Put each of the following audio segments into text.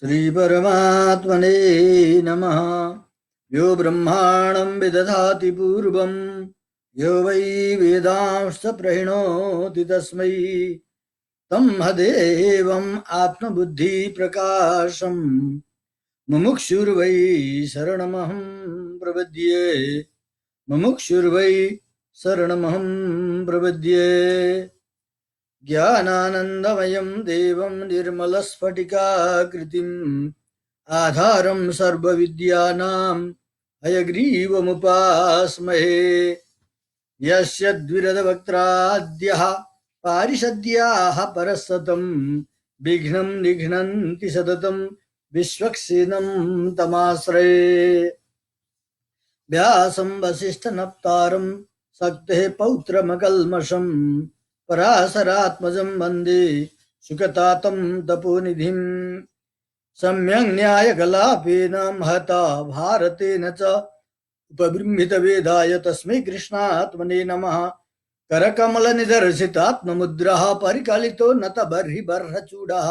श्री परमात्मने नमः। यो ब्रह्माणं विदधाति पूर्वं यो वै वेदांश्च प्रणोति तस्मै तमहदेवम् आत्मबुद्धिप्रकाशं मुमुक्षुर्वै शरणमहं प्रपद्ये। मुमुक्षुर्वै शरणमहं प्रपद्ये। ज्ञानानन्दमयं देवं निर्मलस्फटिकाकृतिम् आधारं सर्वविद्यानां हयग्रीवमुपास्महे। यस्य द्विरदवक्त्राद्यः पारिषद्याः परसतं विघ्नं निघ्नन्ति सततं विश्वक्सेनं तमाश्रये। व्यासं वसिष्ठनप्तारं शक्तेः पौत्रमकल्मषं पराशरात्मजं वन्दे सुखतातं तपोनिधिं। सम्यक् न्यायकलापेन महता भारतेन च उपबृंहितवेदाय तस्मै कृष्णात्मने नमः। करकमलनिदर्शितात्ममुद्रः परिकलितो नतबर्हिबर्हचूडः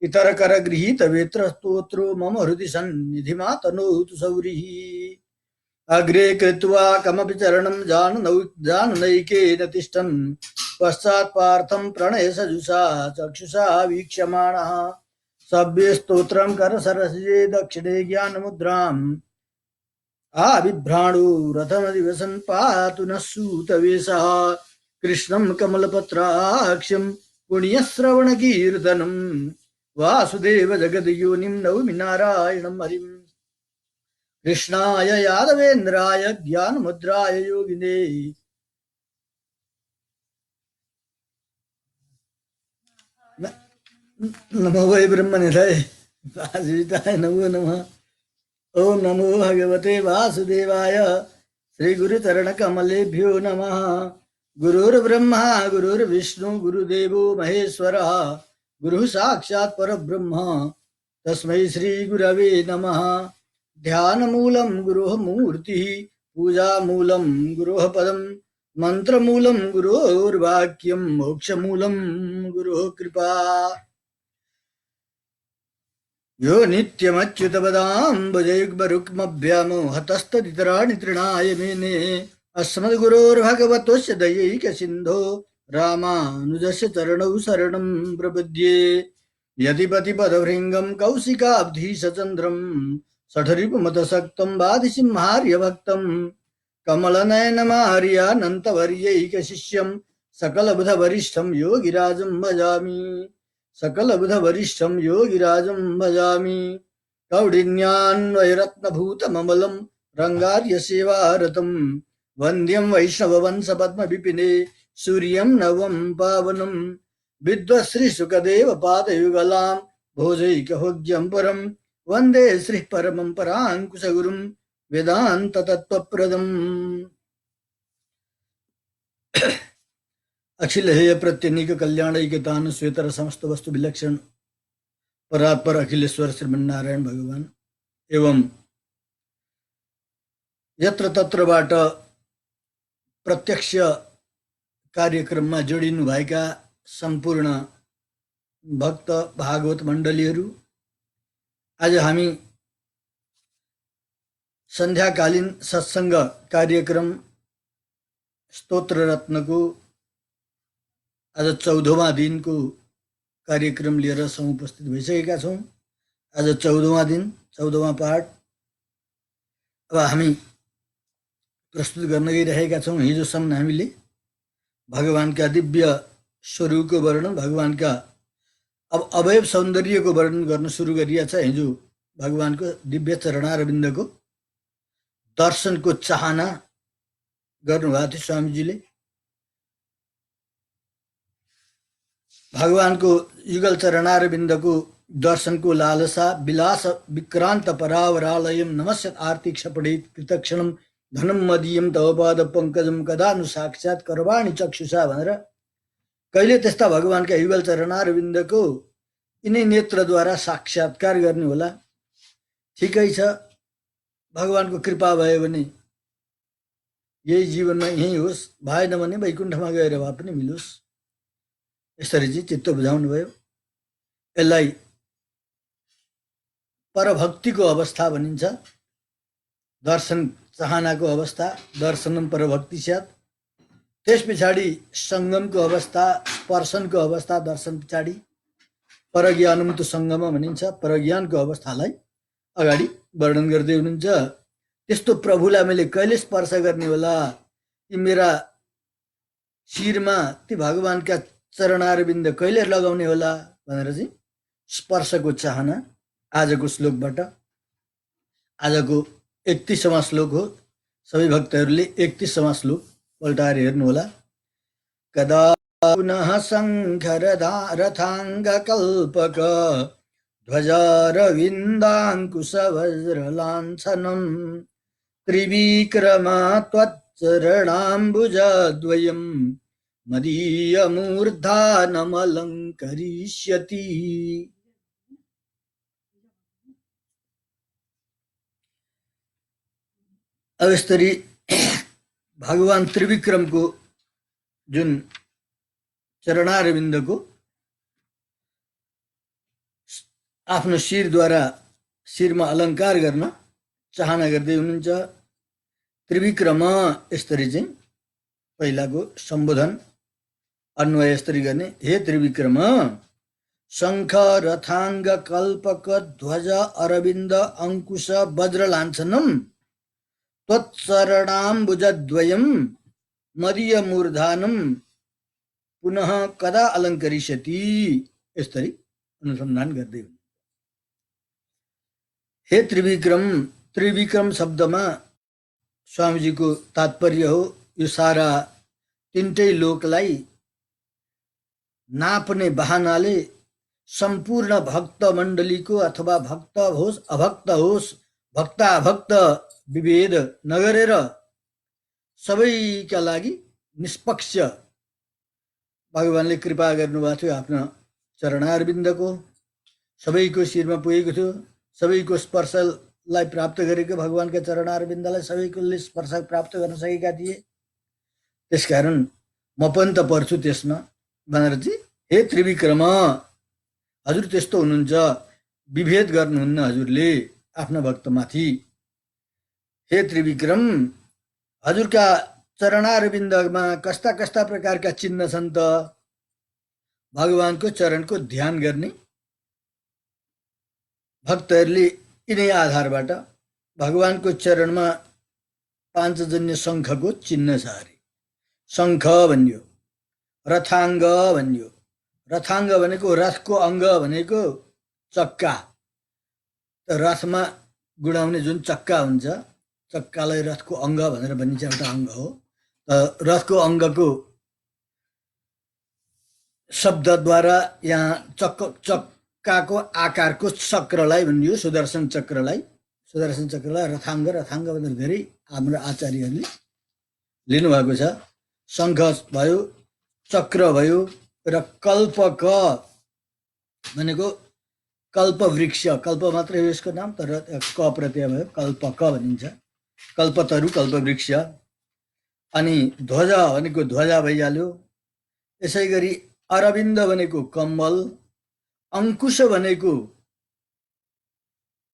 इतरकरगृहीतवेत्रस्तोत्रो मम हृदि सन्निधिमातनोतु सौरिः। अग्रे कृत्वा कमपि चरणं जाननैकेन तिष्ठन् पश्चात् पार्थं प्रणयसजुषा चक्षुषा वीक्ष्यमाणः सभ्ये स्तोत्रं करसरसिजे दक्षिणे ज्ञानमुद्राम् आबिभ्राणो रथमदिवसन् पातु नः सूतवेषः। कृष्णं कमलपत्राक्षं पुण्यश्रवणकीर्तनं वासुदेव जगद्योनिं नौमि नारायणं हरिम्। कृष्णाय यादवेन्द्राय ज्ञानमुद्राय योगिने नमो वै ब्रह्मनिधये वासुदेवाय नमो नमः। ओम नमो भगवते वासुदेवाय। श्री गुरुचरणकमलेभ्यो नमः। गुरुर्ब्रह्मा गुरुर्विष्णु गुरुदेवो महेश्वरः गुरुः साक्षात् परब्रह्म तस्मै श्री गुरवे नमः। ध्यानमूलं गुरोः मूर्तिः पूजामूलं गुरोः पदं मंत्रमूलं गुरोर्वाक्यं मोक्षमूलं गुरोः कृपा। यो नित्यमच्युतपदाम्बुजयुग्मरुक्मभ्यामोहतस्तदितराणि तृणाय मेने अस्मद्गुरोर्भगवतोस्य दयैकसिन्धो रामानुजस्य चरणौ शरणं प्रपद्ये। यतिपतिपदभृङ्गं कौशिकाब्धीशचन्द्रं सठरिपुमतसक्तं वादिसिंहार्यभक्तं कमलनयनमार्यानन्तवर्यैकशिष्यं सकलबुधवरिष्ठं योगिराजं भजामि। सकलबुधवरिष्ठं योगिराजं भजामि। कौडिन्यान्वयरत्नभूतममलं रङ्गार्यसेवारतं वन्द्यं वैष्णववंशपद्मविपिने सूर्यं नवं पावनं विद्वश्रीसुखदेवपादयुगलां भोजैकभोग्यं परं वन्दे श्रीः परमं पराङ्कुशगुरुं वेदान्ततत्त्वप्रदम्। अखिल हेय प्रत्यनीक कल्याणैकतान श्वेतर समस्त वस्तु विलक्षण परात्पर अखिलेश्वर श्रीमन्नारायण भगवान एवं यत्र तत्रबाट प्रत्यक्ष कार्यक्रममा जोडिनु भएका सम्पूर्ण भक्त भागवत मण्डलीहरू, आज हामी सन्ध्याकालीन सत्सङ्ग कार्यक्रम स्तोत्र रत्नको आज 14वां दिनको कार्यक्रम लिएर उपस्थित भइसकेका छौँ। आज 14वां दिन 14वां पाठ अब हामी प्रस्तुत गर्न गइरहेका छौँ। हिजोसम्म हामीले भगवानका दिव्य स्वरूपको वर्णन, भगवानका अब अवयव सौन्दर्यको वर्णन गर्न सुरु गरिएको छ। हिजो भगवानको दिव्य चरणारविन्दको दर्शनको चाहना गर्नुभएको थियो स्वामीजीले। भगवानको युगल चरणारविन्दको दर्शनको लालसा विलास विक्रान्त परावरालयम नमस्यत आर्ति क्षपणित कृतक्षणम धनम मदीयम तवपाद पंकजम कदानु साक्षात करवाणी चक्षुषा भनेर कहिले त्यस्ता भगवानका युगल चरणारविन्दको यिनै नेत्रद्वारा साक्षात्कार गर्ने होला। ठिकै छ, भगवानको कृपा भयो भने यही जीवनमा यही होस्, भएन भने वैकुण्ठमा गएर भए पनि मिलोस्, यसरी चाहिँ चित्त बुझाउनु भयो। यसलाई परभक्तिको अवस्था भनिन्छ। दर्शन चाहनाको अवस्था, दर्शनम परभक्ति स्यात्। त्यस पछाडि सङ्गमको अवस्था, स्पर्शनको अवस्था दर्शन पछाडि। परज्ञानम त सङ्गम भनिन्छ। परज्ञानको अवस्थालाई अगाडि वर्णन गर्दै हुनुहुन्छ। त्यस्तो प्रभुलाई मैले कहिले स्पर्श गर्ने होला, कि मेरा शिरमा ती भगवानका चरणारविन्द कहिले लगाउने होला भनेर चाहिँ स्पर्शको चाहना आजको श्लोकबाट, आजको 31वां श्लोक हो। सबै भक्तहरूले 31वां श्लोक पल्टाएर हेर्नुहोला। कदा पुनः शङ्कर रथाङ्गकल्पक ध्वजारविन्दाङ्कुशवज्रलाञ्छनम् त्रिविक्रमा त्वच्चरणाम्बुजद्वयम् मदीयमूर्धानमलङ्करिष्यति। अब यसरी भगवान त्रिविक्रमको जुन चरणारविन्दको आफ्नो शिरद्वारा शिरमा अलङ्कार गर्न चाहना गर्दै हुनुहुन्छ। त्रिविक्रम यसरी चाहिँ पहिलाको सम्बोधन अन्वय यसरी गर्ने, हे त्रिविक्रम, शङ्ख रथाङ्ग कल्पक ध्वज अरविन्द अङ्कुश वज्र लाञ्छनम त्वच्चरणाम्बुजद्वयम् मदीयमूर्धानम् पुनः कदा अलङ्करिष्यति। यसरी अनुसन्धान गर्दै हुनुहुन्छ। हे त्रिविक्रम, त्रिविक्रम शब्दमा स्वामीजीको तात्पर्य हो यो सारा तिनटै लोकलाई नाप्ने बहानाले सम्पूर्ण भक्त मण्डलीको अथवा भक्त होस् अभक्त होस्, भक्ताभक्त विभेद नगरेर सबैका लागि निष्पक्ष भगवानले कृपा गर्नुभएको थियो। आफ्नो चरणारविन्दको सबैको शिरमा पुगेको थियो, सबैको स्पर्शलाई प्राप्त गरेको भगवानका चरणारविन्दलाई सबैले स्पर्श प्राप्त गर्न सकेका थिए। त्यसकारण म पनि त पर्छु त्यसमा भनेर चाहिँ हे त्रिविक्रम, हजुर त्यस्तो हुनुहुन्छ, विभेद गर्नुहुन्न हजुरले आफ्ना भक्तमाथि। हे त्रिविक्रम, हजुरका चरणारविन्दमा कस्ता कस्ता प्रकारका चिन्ह छन् त? भगवानको चरणको ध्यान गर्ने भक्तहरूले यिनै आधारबाट भगवानको चरणमा पाञ्चजन्य शङ्खको चिन्ह छ अरे। शङ्ख भन्यो, रथाङ्ग भन्यो। रथाङ्ग भनेको रथको अङ्ग भनेको चक्का, रथमा गुडाउने जुन चक्का हुन्छ, चक्कालाई रथको अङ्ग भनेर भनिन्छ, एउटा अङ्ग हो। रथको अङ्गको शब्दद्वारा यहाँ चक्काको आकारको चक्रलाई भनियो, सुदर्शन चक्रलाई रथाङ्ग रथाङ्ग भनेर धेरै हाम्रो आचार्यहरूले लिनुभएको छ। शङ्ख भयो, चक्र भयो, र कल्पक भनेको कल्पवृक्ष, कल्प मात्रै हो यसको नाम, तर क प्रत्यय भयो, कल्पक भनिन्छ, कल्पतरु कल्पवृक्ष। अनि ध्वज भनेको ध्वजा भइहाल्यो। यसै गरी अरविन्द भनेको कम्बल, अङ्कुश भनेको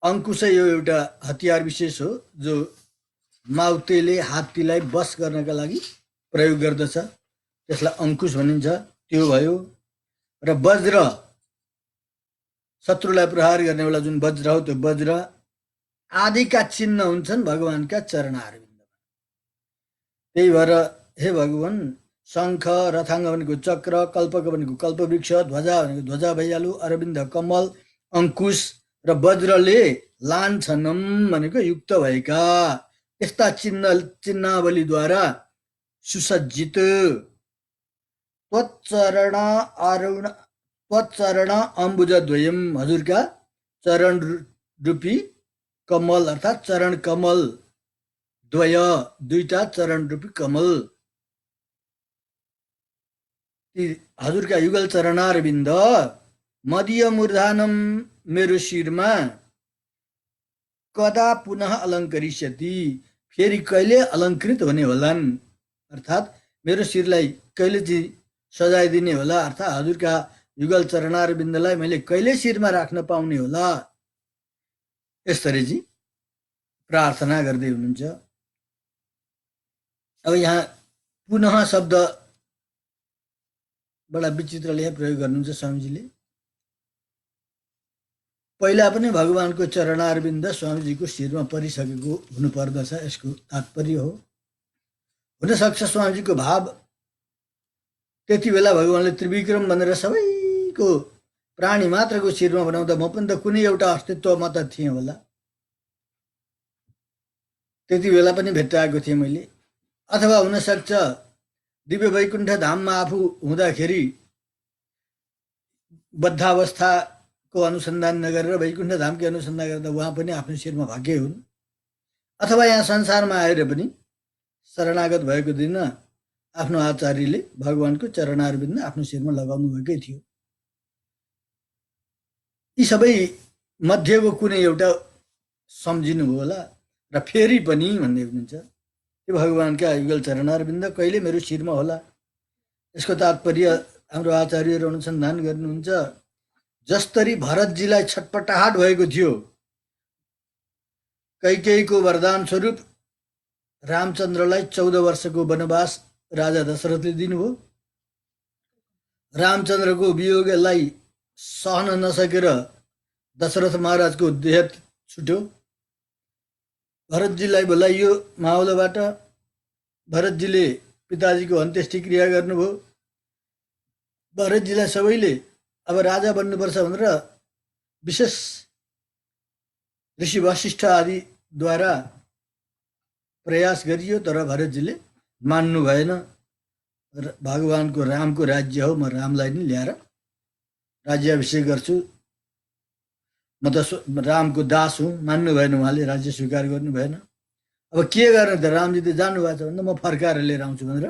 अङ्कुश यो एउटा हतियार विशेष हो जो माउतेले हात्तीलाई बस गर्नका लागि प्रयोग गर्दछ, त्यसलाई अङ्कुश भनिन्छ, त्यो भयो। र वज्र, शत्रुलाई प्रहार गर्ने बेला जुन वज्र हो त्यो वज्र आदिका चिन्ह हुन्छन् भगवानका चरणारविन्दमा। त्यही भएर हे भगवान, शङ्ख रथाङ्ग भनेको चक्र, कल्पक भनेको कल्पवृक्ष, ध्वजा भनेको ध्वजा भइहाल्यो, अरविन्द कमल, अङ्कुश र वज्रले लाञ्छनम भनेको युक्त भएका यस्ता चिन्हावलीद्वारा सुसज्जित त्वच्चरण अम्बुजद्वयम, हजुरका चरण रूपी कमल अर्थात् चरण कमल द्वय, दुईटा चरण रूपी कमल, हजुरका युगल चरणारविन्द मदीय मूर्धानम मेरो शिरमा कदा पुनः अलङ्करिष्यति, फेरि कहिले अलङ्कृत हुने होलान्, अर्थात् मेरो शिरलाई कहिले चाहिँ सजाइदिने होला, अर्थात् हजुरका युगल चरणारविन्दलाई मैले कहिले शिरमा राख्न पाउने होला। यसरी चाहिँ प्रार्थना गर्दै हुनुहुन्छ। अब यहाँ पुनः शब्द बडा विचित्रले प्रयोग गर्नुहुन्छ स्वामीजीले। पहिला पनि भगवानको चरणारविन्द स्वामीजीको शिरमा परिसकेको हुनुपर्दछ, यसको तात्पर्य हो। हुनसक्छ स्वामीजीको भाव त्यति बेला भगवानले त्रिविक्रम भनेर सबैको प्राणी मात्रको शिरमा बनाउँदा म पनि त कुनै एउटा अस्तित्वमा त थिएँ होला, त्यति बेला पनि भेट्टाएको थिएँ मैले। अथवा हुनसक्छ दिव्य वैकुण्ठ धाममा आफू हुँदाखेरि बद्धावस्थाको अनुसन्धान नगरेर वैकुण्ठ धामकै अनुसन्धान गर्दा उहाँ पनि आफ्नो शिरमा भाग्य हुन्। अथवा यहाँ संसारमा आएर पनि शरणागत भएको दिन आफ्नो आचार्यले भगवानको चरणारविन्द आफ्नो शिरमा लगाउनु भएकै थियो। यी सबै मध्येको कुनै एउटा सम्झिनु होला र फेरि पनि भन्दै हुनुहुन्छ त्यो भगवानका युगल चरणारविन्द कहिले मेरो शिरमा होला। यसको तात्पर्य हाम्रो आचार्यहरू अनुसन्धान गर्नुहुन्छ। जसरी भरतजीलाई छटपटाहट भएको थियो, कैकेयीको वरदान स्वरूप रामचन्द्रलाई 14 वर्षको वनवास राजा दशरथले दिनुभयो। रामचन्द्रको वियोगलाई सहन नसकेर दशरथ महाराजको देह छुट्यो। भरतजीलाई बोलाइयो मावलबाट। भरतजीले पिताजीको अन्त्येष्टि क्रिया गर्नुभयो। भरतजीलाई सबैले अब राजा बन्नुपर्छ भनेर विशेष ऋषि वशिष्ठ आदिद्वारा प्रयास गरियो, तर भरतजीले मान्नु भएन। भगवानको रामको राज्य हो, म रामलाई नि ल्याएर राज्याभिषेक गर्छु, म त रामको दास हुँ, मान्नु भएन। उहाँले राज्य स्वीकार गर्नु भएन। अब के गर्ने त, रामजी त जानुभएको छ भने म फर्काएर लिएर आउँछु भनेर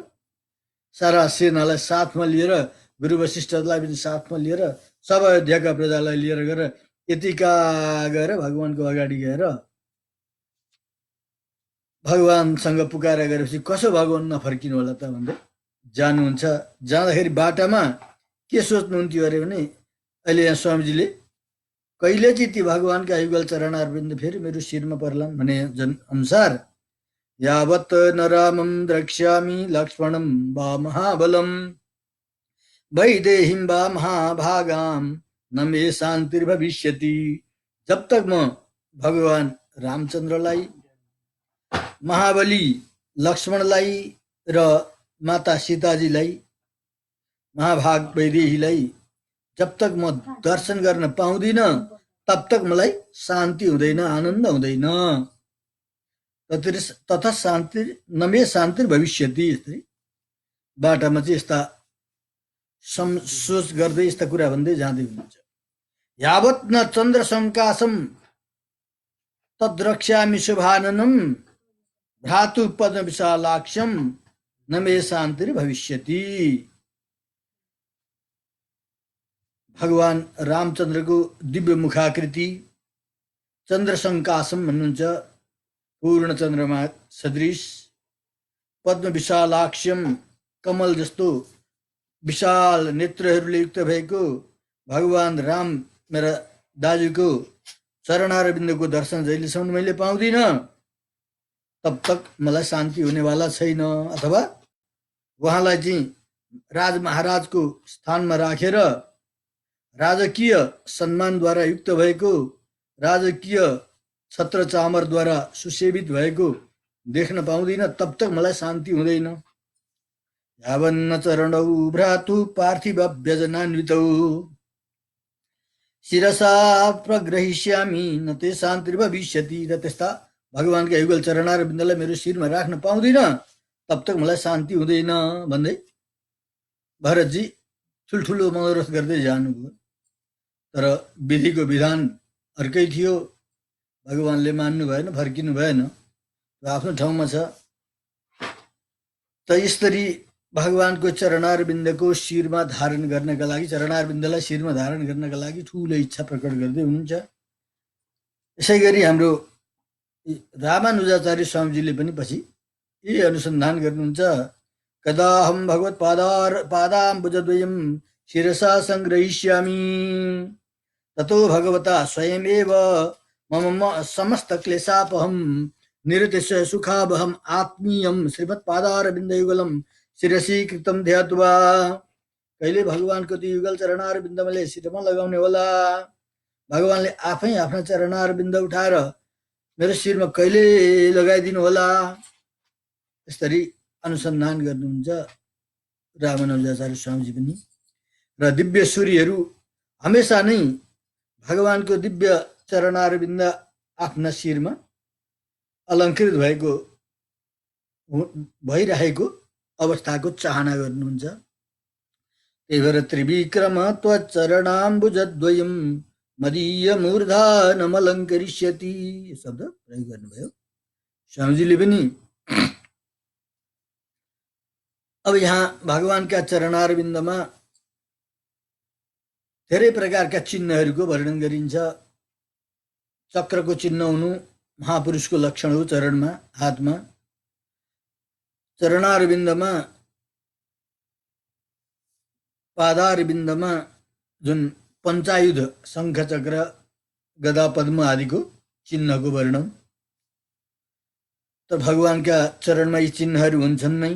सारा सेनालाई साथमा लिएर, गुरु वशिष्ठलाई पनि साथमा लिएर, सब अयोध्याका प्रजालाई लिएर गएर यतिका गएर भगवानको अगाडि गएर भगवानसँग पुकारा गरेपछि कसो भगवान नफर्किनु होला त भन्दै जानुहुन्छ। जाँदाखेरि बाटामा के सोच्नुहुन्थ्यो अरे भने, अहिले यहाँ स्वामीजीले कहिले चाहिँ ती भगवानका युगल चरणारविन्द फेरि मेरो शिरमा पर्लान् भने जन अनुसार यावत् न रामं द्रक्ष्यामि लक्ष्मणं वा महाबलं वैदेहीं वा महाभागां न मे शान्तिर्भविष्यति। जब तक म भगवान रामचन्द्रलाई, महाबली लक्ष्मणलाई र माता सीताजीलाई, महाभाग वैदेहीलाई जब तक म दर्शन गर्न पाउँदिन तब तक मलाई शान्ति हुँदैन, आनन्द हुँदैन। तथा शान्ति न मे शान्ति भविष्यति। यस्तै बाटामा चाहिँ यस्ता सोच गर्दै यस्ता कुरा भन्दै जाँदै हुनुहुन्छ। यावत् न चन्द्र सङ्काशम तद्रक्ष्यामि शुभाननम भ्रातु पद्म विशालाक्षम न मे शान्ति भविष्यति। भगवान रामचन्द्रको दिव्य मुखाकृति चन्द्र सङ्काशम भन्नुहुन्छ, पूर्ण चन्द्रमा सदृश, पद्म विशालाक्षम कमल जस्तो विशाल नेत्रहरूले युक्त भएको भगवान राम मेरा दाजुको चरणारविन्दको दर्शन जहिलेसम्म मैले पाउँदिन तब तक मलाई शान्ति हुनेवाला छैन। अथवा उहाँलाई चाहिँ राज महाराजको स्थानमा राखेर राजकीय सम्मानद्वारा युक्त भएको, राजकीय छत्र चामरद्वारा सुसेवित भएको देख्न पाउँदिन तब तक मलाई शान्ति हुँदैन। यावन्न चरणौ भ्रातु पार्थिव व्यजनान्वितौ शिरसा प्रग्रहिष्यामि न ते शान्तिर्भविष्यति। र त्यस्ता भगवानका युगल चरणारविन्दलाई मेरो शिरमा राख्न पाउँदिन तब तक मलाई शान्ति हुँदैन भन्दै भरतजी ठुल्ठुलो मनोरथ गर्दै जानुभयो। तर विधिको विधान अर्कै थियो। भगवानले मान्नु भएन, फर्किनु भएन, आफ्नो ठाउँमा छ। त यसरी भगवानको चरणारविन्दको शिरमा धारण गर्नका लागि, चरणारविन्दलाई शिरमा धारण गर्नका लागि ठुलो इच्छा प्रकट गर्दै हुनुहुन्छ। यसै गरी हाम्रो रामानुजाचार्य स्वामीजीले पनि पछि यही अनुसन्धान गर्नुहुन्छ। कदाहम भगवत पादाम्बुजद्वयं शिरसा संग्रहिष्यामि ततो भगवता स्वयमेव मम समस्त क्लेशापहम निरतिशय सुखावहम आत्मीयम श्रीमत्पादारविन्दयुगलम शिरसी कृतम ध्यात्वा। कहिले भगवानको त्यो युगल चरणारविन्दमा शिरमा लगाउने होला। भगवानले आफै आफ्ना चरणारविन्द उठाएर मेरो शिरमा कहिले लगाइदिनु होला। यसरी अनुसन्धान गर्नुहुन्छ रामानुजाचार्य स्वामीजी पनि। र दिव्य सूर्यहरू हमेशा नै भगवानको दिव्य चरणारविन्द आफ्ना शिरमा अलङ्कृत भइरहेको अवस्थाको चाहना गर्नुहुन्छ। त्यही भएर त्रिविक्रम त्वचरणाम्बुजद्वयम् मदीय मूर्धा नमलङ्करिष्यति शब्द प्रयोग गर्नुभयो स्वामीजीले पनि। अब यहाँ भगवानका चरणारविन्दमा धेरै प्रकारका चिन्हहरूको वर्णन गरिन्छ। चक्रको चिन्ह हुनु महापुरुषको लक्षण हो। चरणमा हातमा चरणारविन्दमा पादारविन्दमा जुन पञ्चायुध शङ्ख चक्र गदा पद्म आदिको चिन्हको वर्णन। त भगवानका चरणमा यी चिन्हहरू हुन्छन् नै,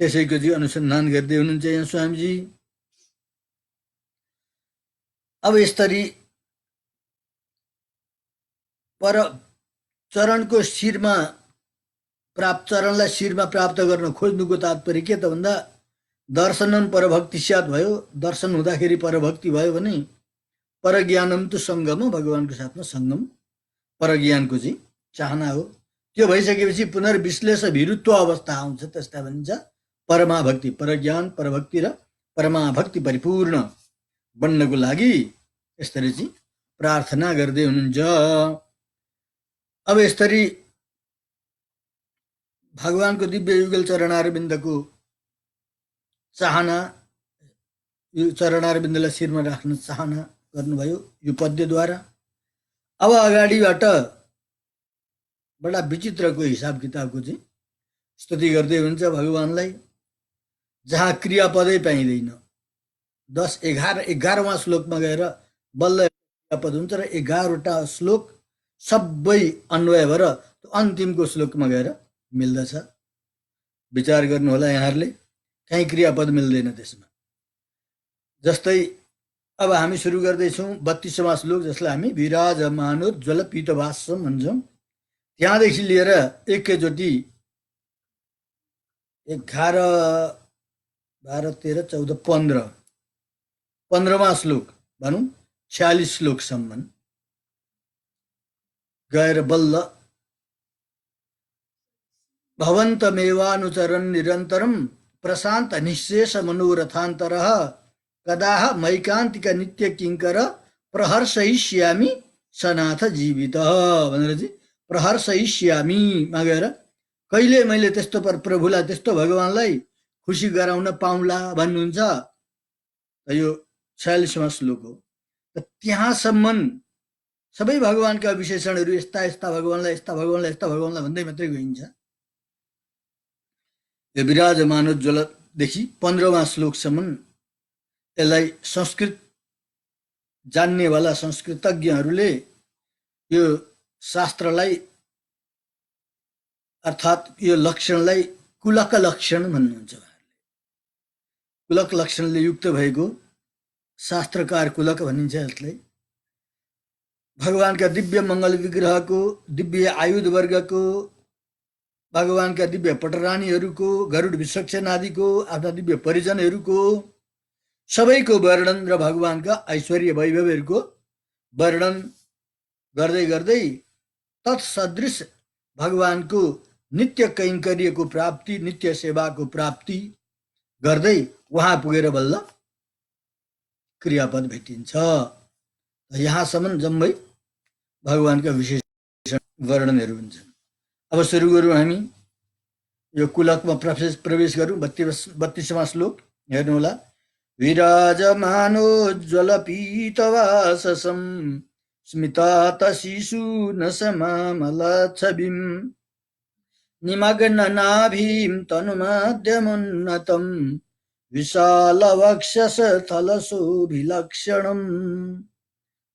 त्यसैको चाहिँ अनुसन्धान गर्दै हुनुहुन्छ यहाँ स्वामीजी। अब यसरी पर चरणको शिरमा चरणलाई शिरमा प्राप्त गर्न खोज्नुको तात्पर्य के त भन्दा दर्शनम परभक्ति स्यात् भयो। दर्शन हुँदाखेरि परभक्ति भयो भने परज्ञानम त सङ्गम, भगवानको साथमा सङ्गम परज्ञानको चाहिँ चाहना हो। त्यो भइसकेपछि पुनर्विश्लेष भिरुत्व अवस्था आउँछ, त्यसलाई भनिन्छ परमाभक्ति। परज्ञान परभक्ति र परमाभक्ति परिपूर्ण बन्नको लागि यसरी चाहिँ प्रार्थना गर्दै हुनुहुन्छ। अब यसरी भगवानको दिव्य युगल चरणारविन्दको चाहना, यो चरणारविन्दलाई शिरमा राख्न चाहना गर्नुभयो यो पद्यद्वारा। अब अगाडिबाट बडा विचित्रको हिसाब किताबको चाहिँ स्तुति गर्दै हुन्छ भगवानलाई, जहाँ क्रियापदै पाइँदैन। 11वां श्लोकमा गएर बल्ल क्रियापद हुन्छ र 11वटा श्लोक सबै अन्वय भएर अन्तिमको श्लोकमा गएर मिल्दछ। विचार गर्नु होला यहाँहरूले, कहीँ क्रियापद मिल्दैन त्यसमा। जस्तै अब हामी सुरु गर्दैछौँ 32वां श्लोक, जसलाई हामी विराजमानोज्ज्वल पीतभासम भन्छौँ। त्यहाँदेखि लिएर एकैचोटि 11, 12, 13, 14, 15वां श्लोक भनौँ 46 श्लोकसम्म गएर बल्ल भवन्तमेवानुचरन् निरन्तरं प्रशान्त निःशेष मनोरथान्तरः कदाह मैकान्तिक नित्य किङ्कर प्रहर्षयिष्यामि सनाथ जीवितः भनेर चाहिँ प्रहर्षयिष्यामि मा गएर कहिले मैले त्यस्तो प्रभुलाई, त्यस्तो भगवानलाई खुसी गराउन पाउँला भन्नुहुन्छ। यो 46वां श्लोक हो। त्यहाँसम्म सबै भगवानका विशेषणहरू यस्ता यस्ता भगवानलाई, यस्ता भगवानलाई, यस्ता भगवानलाई भन्दै मात्रै गइन्छ। यो विराजमानोज्ज्वलदेखि 15वां श्लोकसम्म यसलाई संस्कृत जान्नेवाला संस्कृतज्ञहरूले यो शास्त्रलाई अर्थात् यो लक्षणलाई कुलक लक्षण भन्नुहुन्छ। कुलक लक्षणले युक्त भएको शास्त्रकार कुलक भनिन्छ यसलाई। भगवानका दिव्य मङ्गल विग्रहको, दिव्य आयुध वर्गको, भगवानका दिव्य पटरानीहरूको, गरुड विचक्षण आदिको, आफ्ना दिव्य परिजनहरूको सबैको वर्णन र भगवानका ऐश्वर्य वैभवहरूको वर्णन गर्दै गर्दै तत्सदृश भगवानको नित्य कैङ्कर्यको प्राप्ति, नित्य सेवाको प्राप्ति गर्दै उहाँ पुगेर बल्ल क्रियापद भेटिन्छ। यहाँसम्म जम्मै भगवानका विशेष वर्णनहरू हुन्छन्। अब सुरु गरौँ हामी यो कुलकमा प्रवेश गरौँ। 32वां श्लोक हेर्नुहोला। विराजमानोज्ज्वल पीतवाससं स्मितात शिशु न समामलच्छविं निमग्न नाभिं तनुमध्यमुन्नतं विशालवक्षस थलशोभिलक्षणम्।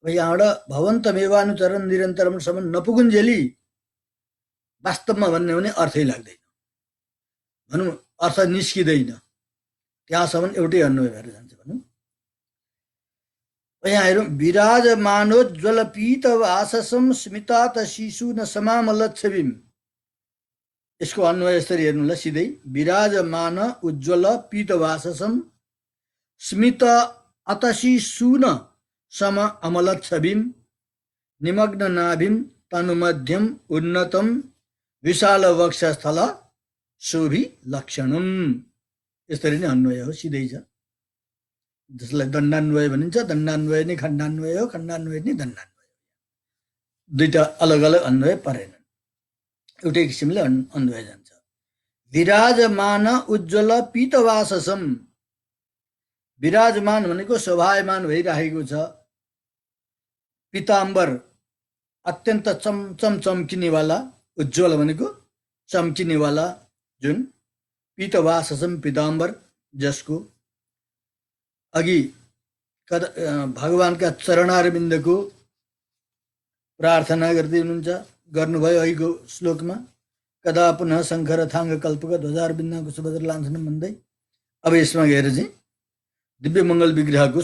यहाँबाट भवन्तमेवानुचरन् निरन्तरमसम्म नपुगुन्जेली वास्तवमा भन्ने भने अर्थै लाग्दैन, भनौँ अर्थ निस्किँदैन, त्यहाँसम्म एउटै अन्वय भएर जान्छ भनौँ। यहाँ हेरौँ, विराजमानोज्ज्वल पीत वाससं स्मितात शिशु न समामलच्छविम। यसको अन्वय यसरी हेर्नु ल सिधै, विराजमान उज्ज्वल पीत वाससं स्मित अतशी सुन सम अमलत छविम निमग्न नाभिम तनुमध्यम उन्नतम विशाल वक्षस्थल शोभी लक्षणम। यसरी नै अन्वय हो, सिधै छ। जसलाई दण्डान्वय भनिन्छ, दण्डान्वय नै खण्डान्वय हो, खण्डान्वय नै दण्डान्वय हो। दुईटा अलग अलग अन्वय परेनन्, एउटै किसिमले अन्वय जान्छ। विराजमान उज्ज्वल पीतवाससम, विराजमान भनेको शोभायमान भइरहेको छ, पीताम्बर अत्यन्त चम्किनेवाला, उज्ज्वल भनेको चम्किनेवाला जुन, पीतवाससम पीताम्बर जसको अघि भगवानका चरणारविन्दको प्रार्थना गर्दै हुनुहुन्छ, गर्नुभयो अघिको श्लोकमा, कदा पुनः शङ्कर थाङ्ग कल्पक ध्वजारविन्दको सुभद्र लान्छन् भन्दै। अब यसमा गएर चाहिँ दिव्य मङ्गल विग्रहको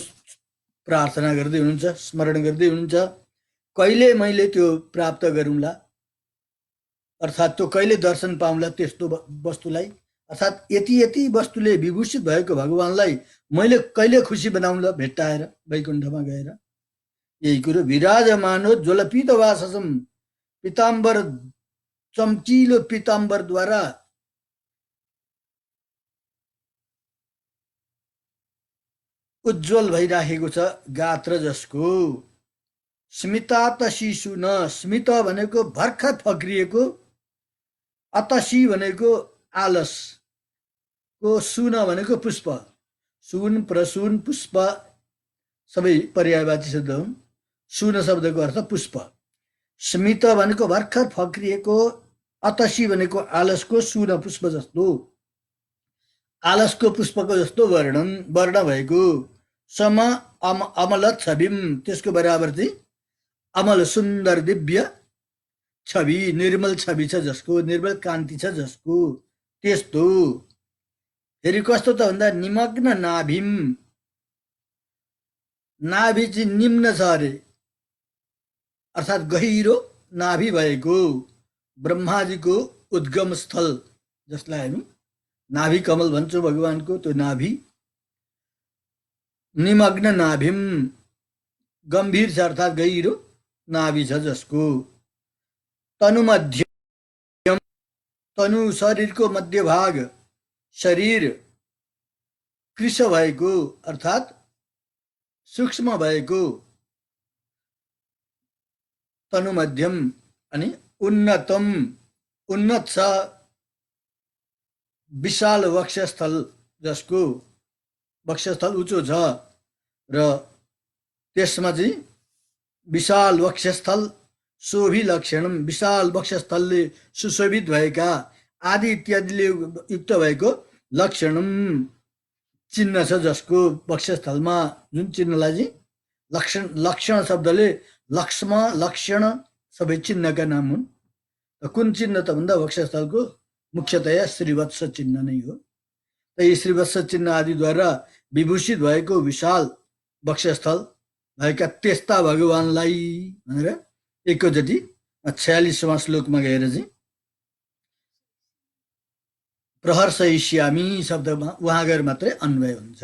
प्रार्थना गर्दै हुनुहुन्छ, स्मरण गर्दै हुनुहुन्छ। कहिले मैले त्यो प्राप्त गरौँला, अर्थात् त्यो कहिले दर्शन पाउँला त्यस्तो वस्तुलाई, अर्थात् यति यति वस्तुले विभूषित भएको भगवानलाई मैले कहिले खुसी बनाउँला भेट्टाएर वैकुण्ठमा गएर। यही कुरो, विराजमानो ज्वलपित वाससम, पीताम्बर चम्किलो पीताम्बरद्वारा उज्जवल भइराखेको छ गात्र जसको, स्मितात शिशु न, स्मित भनेको भर्खर फक्रिएको, अतसी भनेको आलस को, सुन भनेको पुष्प, सुन प्रसुन पुष्प सबै पर्यायवाची शब्द हुन्। सुन शब्दको अर्थ पुष्प, स्मित भनेको भर्खर फक्रिएको, अतसी भनेको आलसको, सुन पुष्प जस्तो, आलसको पुष्पको जस्तो वर्ण भएको, सम अमल छविम, त्यसको बराबर चाहिँ अमल सुन्दर दिव्य छवि, निर्मल छवि छ जसको, निर्मल कान्ति छ जसको, त्यस्तो। फेरि कस्तो त भन्दा निमग्न नाभिम, नाभि चाहिँ निम्न छ अरे, अर्थात् गहिरो नाभि भएको, ब्रह्माजीको उद्गम स्थल जसलाई हामी नाभि कमल भन्छौँ भगवानको, त्यो नाभि, निमग्न नाभिम गम्भीर छ अर्थात् गहिरो नाभि छ जसको, तनुमध्यम, तनु शरीरको मध्य भाग, शरीर कृश भएको अर्थात् सूक्ष्म भएको, तनुमध्यम, अनि उन्नतम, उन्नत छ, विशाल वक्षस्थल जसको, वक्षस्थल उच्चो छ र त्यसमा चाहिँ विशाल वक्षस्थल शोभी लक्षणम, विशाल वक्षस्थलले सुशोभित भएका आदि इत्यादिले युक्त भएको लक्षणम चिन्ह छ जसको, वक्षस्थलमा जुन चिन्हलाई चाहिँ लक्षण शब्दले लक्ष्म लक्षण सबै चिन्हका नाम हुन्। कुन चिन्ह त भन्दा वक्षस्थलको मुख्यतया श्रीवत्स चिन्ह नै हो। त यी श्रीवत्स चिन्ह आदिद्वारा विभूषित भएको विशाल वक्षस्थल भएका त्यस्ता भगवानलाई भनेर एकैचोटि 46वां श्लोकमा गएर चाहिँ प्रहर्षयिष्यामि शब्दमा उहाँ गएर मात्रै अन्वय हुन्छ,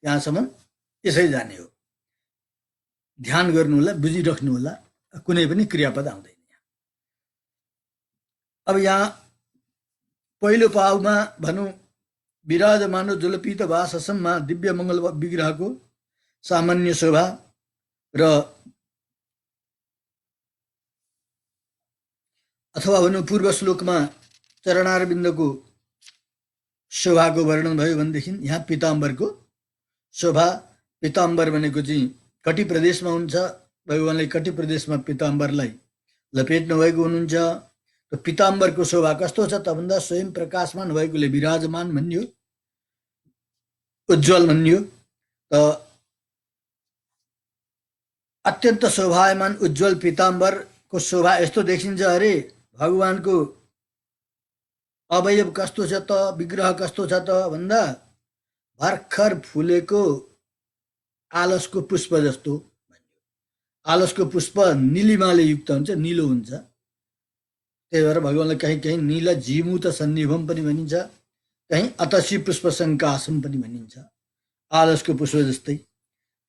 त्यहाँसम्म यसै जाने हो। ध्यान गर्नु होला, बुझिराख्नु होला, कुनै पनि क्रियापद आउँदैन। अब यहाँ पहिलो पाउमा भनौँ विराजमानो ज्वलपित वाससममा दिव्य मङ्गल विग्रहको सामान्य शोभा र अथवा भनौँ पूर्व श्लोकमा चरणारविन्दको शोभाको वर्णन भयो भनेदेखि यहाँ पीताम्बरको शोभा, पीताम्बर भनेको चाहिँ कटि प्रदेशमा हुन्छ, भगवानले कटि प्रदेशमा पीताम्बरलाई लपेट्नु भएको हुनुहुन्छ। त पीताम्बरको शोभा कस्तो छ त भन्दा स्वयं प्रकाशमान भएकोले विराजमान भनियो, उज्जवल भनियो। त अत्यन्त शोभायमान उज्जवल पीताम्बरको शोभा यस्तो देखिन्छ अरे भगवानको अवयव कस्तो छ त, विग्रह कस्तो छ त भन्दा भर्खर फुलेको आलसको पुष्प जस्तो। आलसको पुष्प निलिमाले युक्त हुन्छ, निलो हुन्छ। त्यही भएर भगवानलाई कहीँ कहीँ नील जीमुत सन्निभम पनि भनिन्छ, कहीँ अतसी पुष्प सङ्कासम पनि भनिन्छ, आलसको पुष्प जस्तै।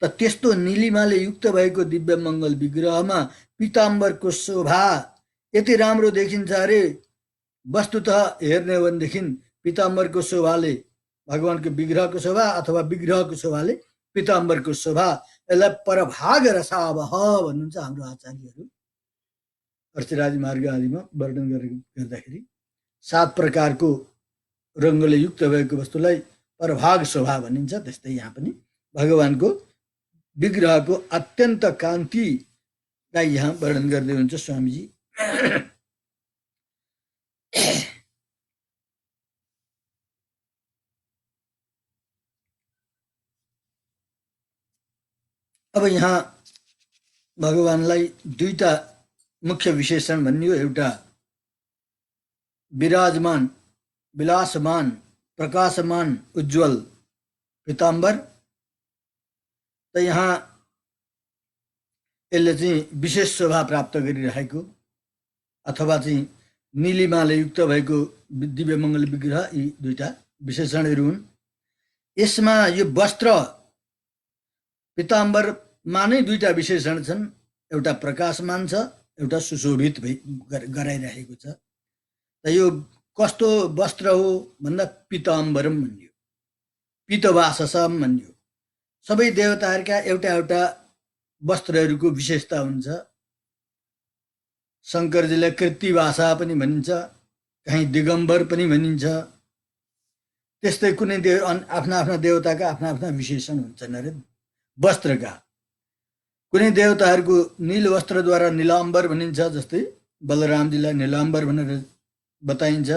त त्यस्तो निलिमाले युक्त भएको दिव्य मङ्गल विग्रहमा पीताम्बरको शोभा यति राम्रो देखिन्छ अरे वस्तुत हेर्ने हो भनेदेखि पीताम्बरको शोभाले भगवानको विग्रहको शोभा अथवा विग्रहको शोभाले पीताम्बरको शोभा, यसलाई परभाग रसावह भन्नुहुन्छ हाम्रो आचार्यहरू। अर्चिरादि मार्ग आदिमा वर्णन गर्दाखेरि 7 प्रकारको रङ्गले युक्त भएको वस्तुलाई परभाग शोभा भनिन्छ। त्यस्तै यहाँ पनि भगवानको विग्रहको अत्यन्त कान्तिलाई यहाँ वर्णन गर्दै हुन्छ स्वामीजी। अब यहाँ भगवानलाई दुईटा मुख्य विशेषण भनियो, एउटा विराजमान, विलासमान, प्रकाशमान, उज्जवल पीताम्बर। त यहाँ यसले चाहिँ विशेष शोभा प्राप्त गरिरहेको अथवा चाहिँ निलिमाले युक्त भएको दिव्य मङ्गल विग्रह, यी दुईटा विशेषणहरू हुन्। यसमा यो वस्त्र पीताम्बरमा नै दुईटा विशेषण छन्, एउटा प्रकाशमान छ, एउटा सुशोभित गराइरहेको छ। त यो कस्तो वस्त्र हो भन्दा पीताम्बरम भनियो, पीतवाससम भनियो। सबै देवताहरूका एउटा एउटा वस्त्रहरूको विशेषता हुन्छ। शङ्करजीलाई कृत्तिवासा पनि भनिन्छ, कहीँ दिगम्बर पनि भनिन्छ। त्यस्तै कुनै आफ्ना आफ्ना देवताका आफ्ना आफ्ना विशेषण हुन्छन् अरे वस्त्रका। कुनै देवताहरूको नील वस्त्रद्वारा नीलाम्बर भनिन्छ, जस्तै बलरामजीलाई नीलाम्बर भनेर बताइन्छ।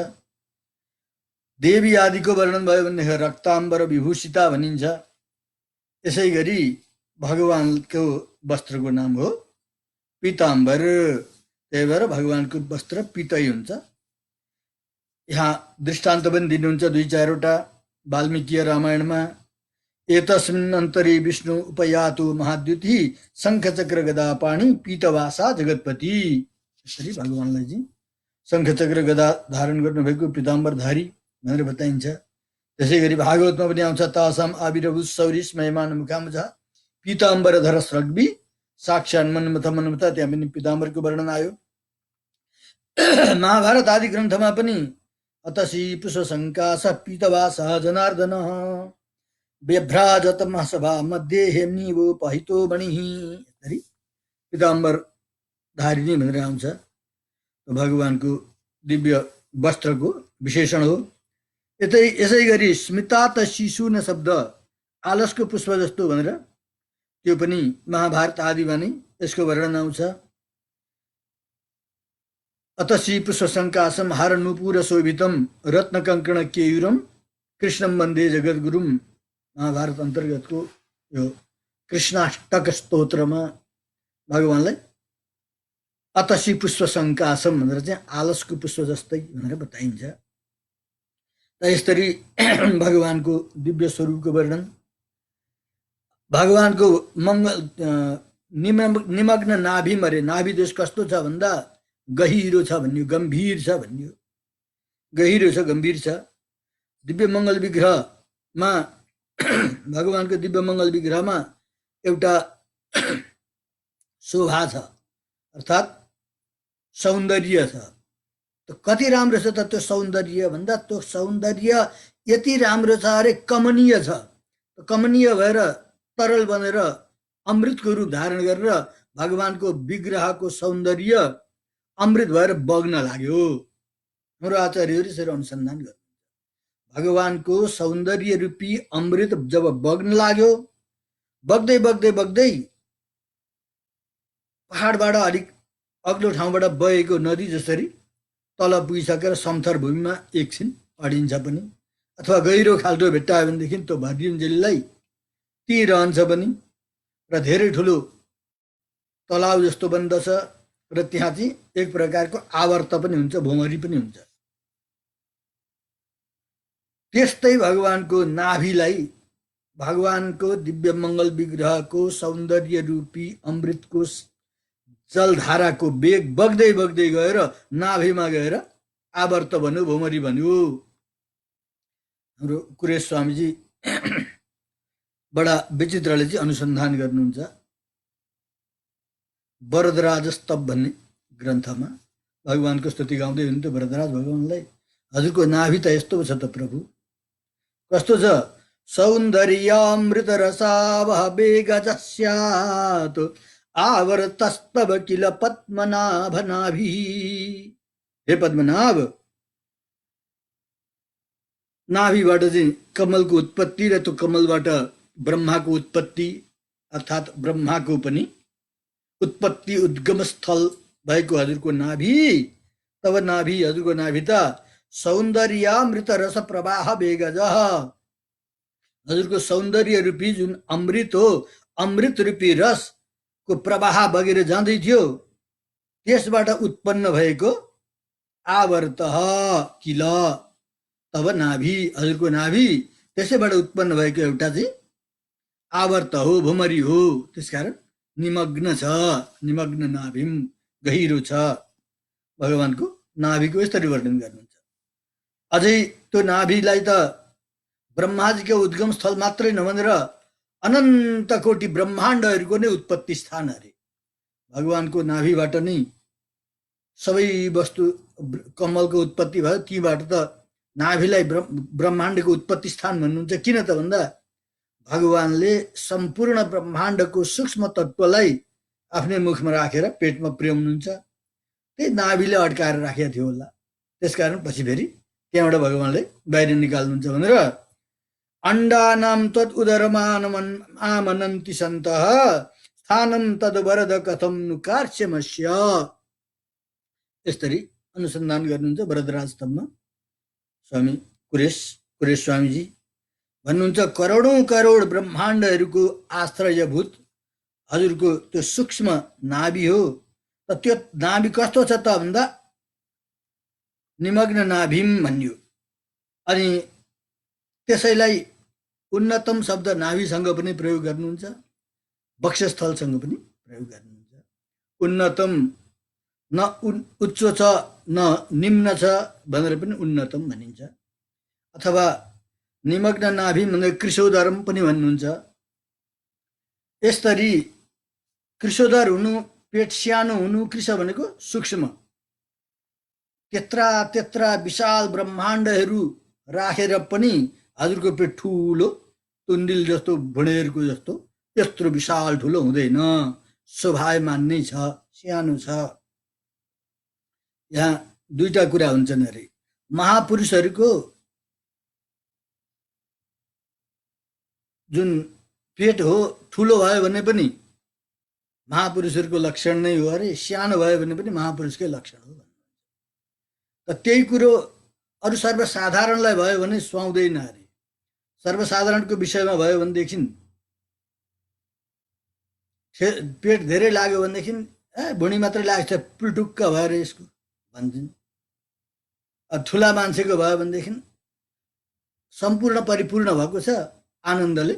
देवी आदिको वर्णन भयो भनेदेखि रक्ताम्बर विभूषिता भनिन्छ। यसै गरी भगवानको वस्त्रको नाम हो पीताम्बर। त्यही भएर भगवानको वस्त्र पीतै हुन्छ। यहाँ दृष्टान्त पनि दिनुहुन्छ 2-4वटा वाल्मीकि रामायणमा। एतस्मिन् अन्तरे विष्णु उपयातु महाद्युति शङ्खचक्र गदा पाणी पीतवासा जगतपति। यसरी भगवानलाई चाहिँ शङ्खचक्र गदा धारण गर्नुभएको पीताम्बरधारी भनेर बताइन्छ। त्यसै गरी भागवतमा पनि आउँछ तासाम आविर्भूत सौरिस महिमान मुखामझ पीताम्बरधर स्रग्बी साक्षान् मन्मथ मन्मथ, त्यहाँ पनि पीताम्बरको वर्णन आयो। महाभारत आदि ग्रन्थमा पनि अतसी पुष्प सङ्कास पीतवासा जनार्दन व्यभ्राजत महासभा मध्ये हेम्निवो पहितो मणिः, यसरी पीताम्बर धारिणी भनेर आउँछ। भगवानको दिव्य वस्त्रको विशेषण हो। यसै गरी स्मितात शिशुन शब्द आलसको पुष्प जस्तो भनेर त्यो पनि महाभारत आदिमा नै यसको वर्णन आउँछ। अतसी पुष्प सङ्कासम हार नुपुर शोभितम रत्न कङ्कण केयुरम कृष्णम वन्दे जगद्गुरुम, महाभारत अन्तर्गतको यो कृष्णाष्टक स्तोत्रमा भगवानलाई अतसी पुष्प सङ्कासम भनेर चाहिँ आलसको पुष्प जस्तै भनेर बताइन्छ। त यसरी भगवानको दिव्य स्वरूपको वर्णन। भगवानको निमग्न नाभि मरे, नाभि देश कस्तो छ भन्दा गहिरो छ भन्यो, गम्भीर छ भन्यो, गहिरो छ, गम्भीर छ। दिव्य मङ्गल विग्रहमा भगवानको दिव्य मङ्गल विग्रहमा एउटा शोभा छ, अर्थात् सौन्दर्य छ। त कति राम्रो छ त त्यो सौन्दर्य भन्दा त्यो सौन्दर्य यति राम्रो छ अरे कमनीय छ। कमनीय भएर तरल बनेर अमृतको रूप धारण गरेर भगवानको विग्रहको सौन्दर्य अमृत भएर बग्न लाग्यो। हाम्रो आचार्यहरू यसरी अनुसन्धान गर्नु, भगवानको सौन्दर्य रूपी अमृत जब बग्न लाग्यो, बग्दै बग्दै बग्दै पहाडबाट अलिक अग्लो ठाउँबाट बगेको नदी जसरी तल पुगिसकेर समथर भूमिमा एकछिन अडिन्छ पनि, अथवा गहिरो खाल्टो भेट्टायो भनेदेखि त्यो भरिन्जेललाई त्यहीँ रहन्छ पनि, र धेरै ठुलो तलाउ जस्तो बन्दछ र त्यहाँ चाहिँ एक प्रकारको आवर्त पनि हुन्छ, भोमरी पनि हुन्छ। त्यस्तै भगवानको नाभिलाई भगवानको दिव्य मङ्गल विग्रहको सौन्दर्य रूपी अमृतको जलधाराको वेग बग्दै बग्दै गएर नाभिमा गएर आवर्त भन्यो, भोमरी भन्यो। हाम्रो कुरेश स्वामीजी बडा विचित्रले चाहिँ अनुसन्धान गर्नुहुन्छ। वरदराज स्तव भन्ने ग्रन्थमा भगवानको स्तुति गाउँदै हुन्थ्यो वरदराज भगवानलाई। हजुरको नाभि त यस्तो छ त प्रभु, कस्तो छ? सौन्दर्यामृत रसावह वेगजस्यात् आवर्तस्तव किल पद्मनाभ नाभि। हे पद्मनाभ, नाभिबाट चाहिँ कमलको उत्पत्ति र त्यो कमलबाट ब्रह्माको उत्पत्ति अर्थात् ब्रह्माको पनि उत्पत्ति उद्गम स्थल भएको हजुरको नाभि, तब नाभि हजुरको नाभि त सौन्दर्यामृत रस प्रवाह वेगज, हजुरको सौन्दर्य रूपी जुन अमृत हो, अमृत रूपी रसको प्रवाह बगेर जाँदै थियो, त्यसबाट उत्पन्न भएको आवर्त किल, तब नाभि हजुरको नाभि त्यसैबाट उत्पन्न भएको एउटा चाहिँ आवर्त हो, भुमरी हो। त्यसकारण निमग्न छ, निमग्न नाभिम, गहिरो छ। भगवानको नाभिको यसरी वर्णन गर्नुहुन्छ। अझै त्यो नाभिलाई त ब्रह्माजीको उद्गम स्थल मात्रै नभनेर अनन्त कोटि ब्रह्माण्डहरूको नै उत्पत्ति स्थान अरे। भगवानको नाभिबाट नै सबै वस्तु, कमलको उत्पत्ति भयो, तीबाट त नाभिलाई ब्रह्माण्डको उत्पत्ति स्थान भन्नुहुन्छ। किन त भन्दा भगवानले सम्पूर्ण ब्रह्माण्डको सूक्ष्म तत्त्वलाई आफ्नै मुखमा राखेर पेटमा पुर्याउनुहुन्छ, त्यही नाभिले अड्काएर राखेको थियो होला। त्यसकारण पछि फेरि त्यहाँबाट भगवानले बाहिर निकाल्नुहुन्छ भनेर अण्डानाम तत् उदरमानमनन्ति सन्तः स्थानं तद् वरद कथं नु कार्ष्यमस्य। यसरी अनुसन्धान गर्नुहुन्छ वरदराज स्तवमा स्वामी कुरेश स्वामीजी भन्नुहुन्छ। करोडौं करोड ब्रह्माण्डहरूको आश्रयभूत हजुरको त्यो सूक्ष्म नाभि हो। त त्यो नाभि कस्तो छ त भन्दा निमग्न नाभिम भनियो। अनि त्यसैलाई उन्नतम शब्द नाभिसँग पनि प्रयोग गर्नुहुन्छ, वक्षस्थलसँग पनि प्रयोग गर्नुहुन्छ। उन्नतम न उच्च छ न निम्न छ भनेर पनि उन्नतम भनिन्छ। अथवा निमग्न नाभि भनेर कृशोदरम पनि भन्नुहुन्छ। यसरी कृशोदर हुनु, पेट सानो हुनु, कृश भनेको सूक्ष्म, त्यत्रा विशाल ब्रह्माण्डहरू राखेर पनि हजुरको पेट ठुलो, तुन्दिल जस्तो, भुँडेहरूको जस्तो यत्रो विशाल ठुलो हुँदैन, शोभायमान नै छ, सानो छ। यहाँ दुईटा कुरा हुन्छन् अरे। महापुरुषहरूको जुन पेट हो ठुलो भयो भने पनि महापुरुषहरूको लक्षण नै हो अरे, सानो भयो भने पनि महापुरुषकै लक्षण हो। त त्यही कुरो अरू सर्वसाधारणलाई भयो भने सुहाउँदैन अरे। सर्वसाधारणको विषयमा भयो भनेदेखि पेट धेरै लाग्यो भनेदेखि भुँडी मात्रै लाग्छ, पुलटुक्क भएर यसको भन्छन्। ठुला मान्छेको भयो भनेदेखि सम्पूर्ण परिपूर्ण भएको छ, आनन्दले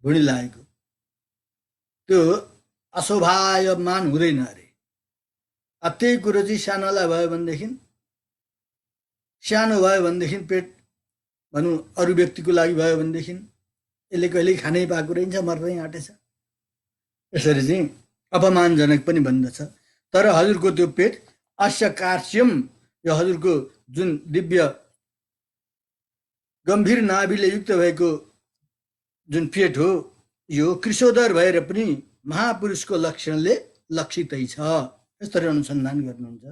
भुँडी लागेको, त्यो अशोभायमान हुँदैन अरे। त्यही कुरो चाहिँ सानोलाई भयो भनेदेखि, सानो भयो भनेदेखि पेट भनौँ अरू व्यक्तिको लागि भयो भनेदेखि यसले कहिले खानै पाएको रहन्छ, मर्दै आँटेछ, यसरी चाहिँ अपमानजनक पनि भन्दछ। तर हजुरको त्यो पेट अस्य कार्ष्यम, यो हजुरको जुन दिव्य गम्भीर नाभिले युक्त भएको जुन पेट हो, यो कृशोदर भएर पनि महापुरुषको लक्षणले लक्षितै छ। यसरी अनुसन्धान गर्नुहुन्छ।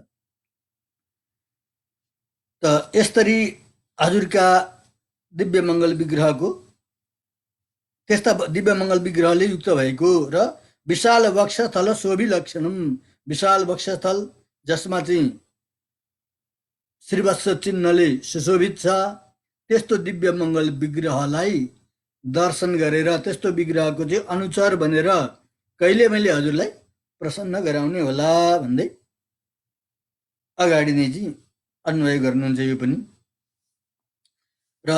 त यसरी हजुरका दिव्य मङ्गल विग्रहको, त्यस्ता दिव्य मङ्गल विग्रहले युक्त भएको र विशाल वक्षस्थल शोभिलक्षणम, विशाल वक्षस्थल जसमा चाहिँ श्रीवत्स चिन्हले सुशोभित छ, त्यस्तो दिव्य मङ्गल विग्रहलाई दर्शन गरेर त्यस्तो विग्रहको चाहिँ अनुचर बनेर कहिले मैले हजुरलाई प्रसन्न गराउने होला भन्दै अगाडि नै चाहिँ अन्वय गर्नुहुन्छ यो पनि। र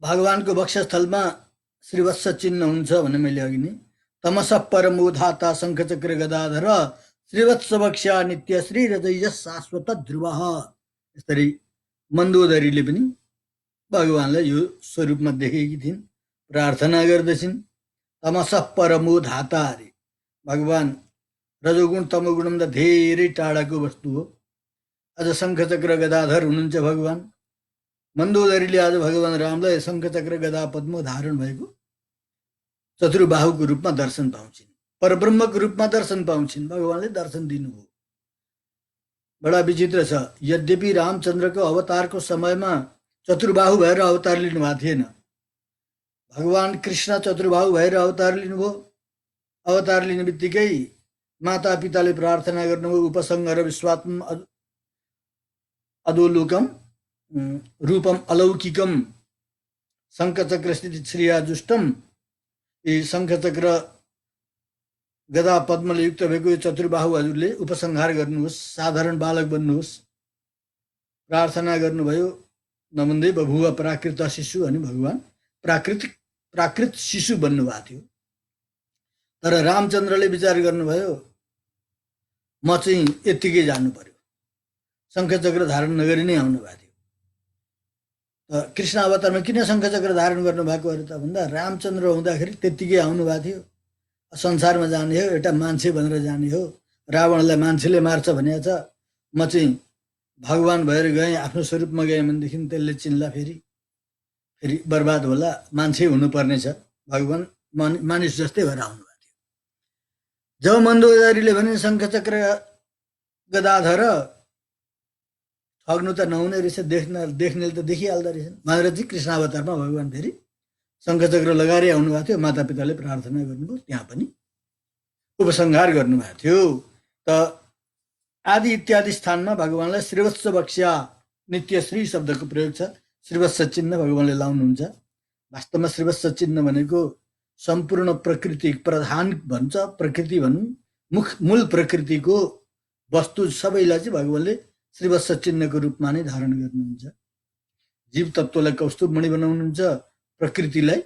भगवानको वक्षस्थलमा श्रीवत्स चिन्ह हुन्छ भने मैले अघि नै तमस परमोधाता शङ्खचक्र गदाधर श्रीवत्स वक्ष्या नित्य श्री रजय शाश्वत ध्रुव। यसरी मन्दोदरीले पनि भगवानलाई यो स्वरूपमा देखेकी थिइन्, प्रार्थना गर्दछिन्। तमस परमोधाता अरे भगवान रजोगुण तमोगुणभन्दा धेरै टाढाको वस्तु हो। अझ शङ्खचक्र गदाधर हुनुहुन्छ भगवान। मन्दोदरीले आज भगवान रामलाई शङ्खचक्र गदा पद्म धारण भएको चतुर्बाहुको रूपमा दर्शन पाउँछिन्, परब्रह्मको रूपमा दर्शन पाउँछिन्। भगवानले दर्शन दिनुभयो। बडा विचित्र छ, यद्यपि रामचन्द्रको अवतारको समयमा चतुर्बाहु भएर अवतार लिनुभएको थिएन। भगवान कृष्ण चतुर्बाहु भएर अवतार लिनुभयो। अवतार लिने बित्तिकै माता पिताले प्रार्थना गर्नुभयो, उपसङ्गर विश्वात्म अधोलोकम रूपम अलौकिकम शङ्खचक्र स्थित श्रियाजुष्टम। यी शङ्खचक्र गदा पद्मले युक्त भएको चतुर्बाहु हजुरले उपसंहार गर्नुहोस्, साधारण बालक बन्नुहोस्। प्रार्थना गर्नुभयो। नमन्दै बभुवा प्राकृत शिशु अनि भगवान प्राकृत शिशु बन्नुभएको थियो। तर रामचन्द्रले विचार गर्नुभयो, म चाहिँ यत्तिकै जानु पर्यो, शङ्खचक्र धारण नगरी नै आउनुभएको थियो। कृष्ण अवतारमा किन शङ्खचक्र धारण गर्नुभएको अरे त भन्दा रामचन्द्र हुँदाखेरि त्यत्तिकै आउनुभएको थियो। संसारमा जाने हो, एउटा मान्छे भनेर जाने हो। रावणलाई मान्छेले मार्छ भनेको छ, म चाहिँ भगवान भएर गएँ, आफ्नो स्वरूपमा गएँ भनेदेखि त्यसले चिन्ला, फेरि बर्बाद होला। मान्छे हुनुपर्ने छ, भगवान मानिस जस्तै भएर आउनुभएको थियो। जब मन्दोदरीले भने शङ्खचक्र गदाधर ठग्नु त नहुने रहेछ, देख्नेले त देखिहाल्दो रहेछन् भनेर चाहिँ कृष्ण अवतारमा भगवान फेरि शङ्खचक्र लगाएर आउनुभएको थियो। माता पिताले प्रार्थना गर्नुभयो, त्यहाँ पनि उपसंहार गर्नुभएको थियो। त आदि इत्यादि स्थानमा भगवानलाई श्रीवत्स वक्ष्या नित्य श्री शब्दको प्रयोग छ। श्रीवत्स चिन्ह भगवानले लाउनुहुन्छ। वास्तवमा श्रीवत्स चिन्ह भनेको सम्पूर्ण प्रकृति प्रधान भन्छ, प्रकृति भनौँ, मूल प्रकृतिको वस्तु सबैलाई चाहिँ भगवानले श्रीवत्स चिन्हको रूपमा नै धारण गर्नुहुन्छ। जीव तत्त्वलाई कौस्तुभमणि बनाउनुहुन्छ, प्रकृतिलाई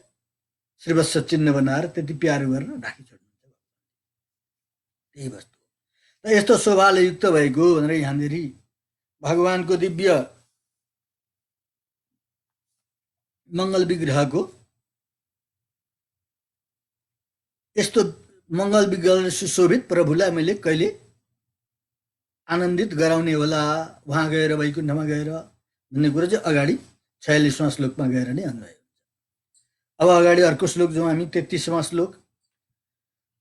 श्रीवत्स चिन्ह बनाएर त्यति प्यारो गरेर राखिछोड्नुहुन्छ। त्यही वस्तु त यस्तो शोभाले युक्त भएको भनेर यहाँनिर भगवानको दिव्य मङ्गल विग्रहको यस्तो मङ्गल विग्रह सुशोभित प्रभुलाई मैले कहिले आनन्दित गराउने होला, उहाँ गएर वैकुण्ठमा गएर भन्ने कुरा चाहिँ अगाडि 46वां श्लोकमा गएर नै अन्वय हुन्छ। अब अगाडि अर्को श्लोक जाउँ हामी, 33वां श्लोक।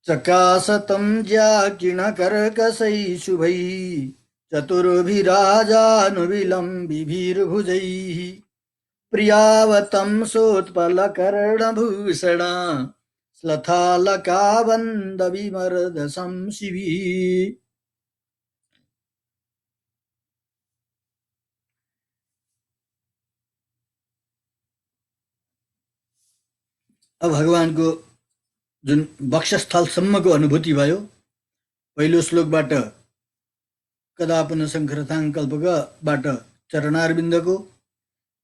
चकासतं ज्याकिणकर्कशै शुभै चतुर्भिराजानुविलम्बिभिर्भुजैः प्रियावतं सोत्पलकर्णभूषण श्लथालकावन्दविमर्दशंसिभिः। अब भगवानको जुन वक्षस्थलसम्मको अनुभूति भयो, पहिलो श्लोकबाट कदापन शङ्खरथाङ्कल्पकबाट चरणारविन्दको,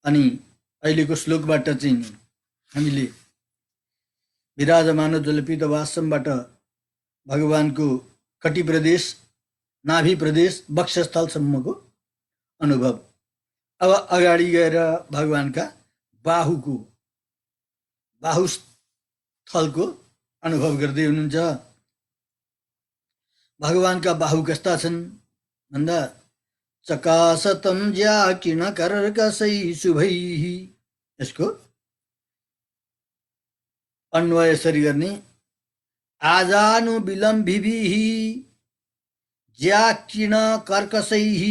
अनि अहिलेको श्लोकबाट चाहिँ हामीले विराजमान जलपित वासमबाट भगवानको कटी प्रदेश, नाभि प्रदेश, वक्षस्थलसम्मको अनुभव। अब अगाडि गएर भगवानका बाहुस्थलको अनुभव गर्दै हुनुहुन्छ। भगवानका बाहु कस्ता छन् भन्दा चकासतं ज्याकिणकर्कशै शुभैः। यसको अन्वय यसरी गर्ने, आजानुविलम्बिभिः ज्याकिणकर्कशैः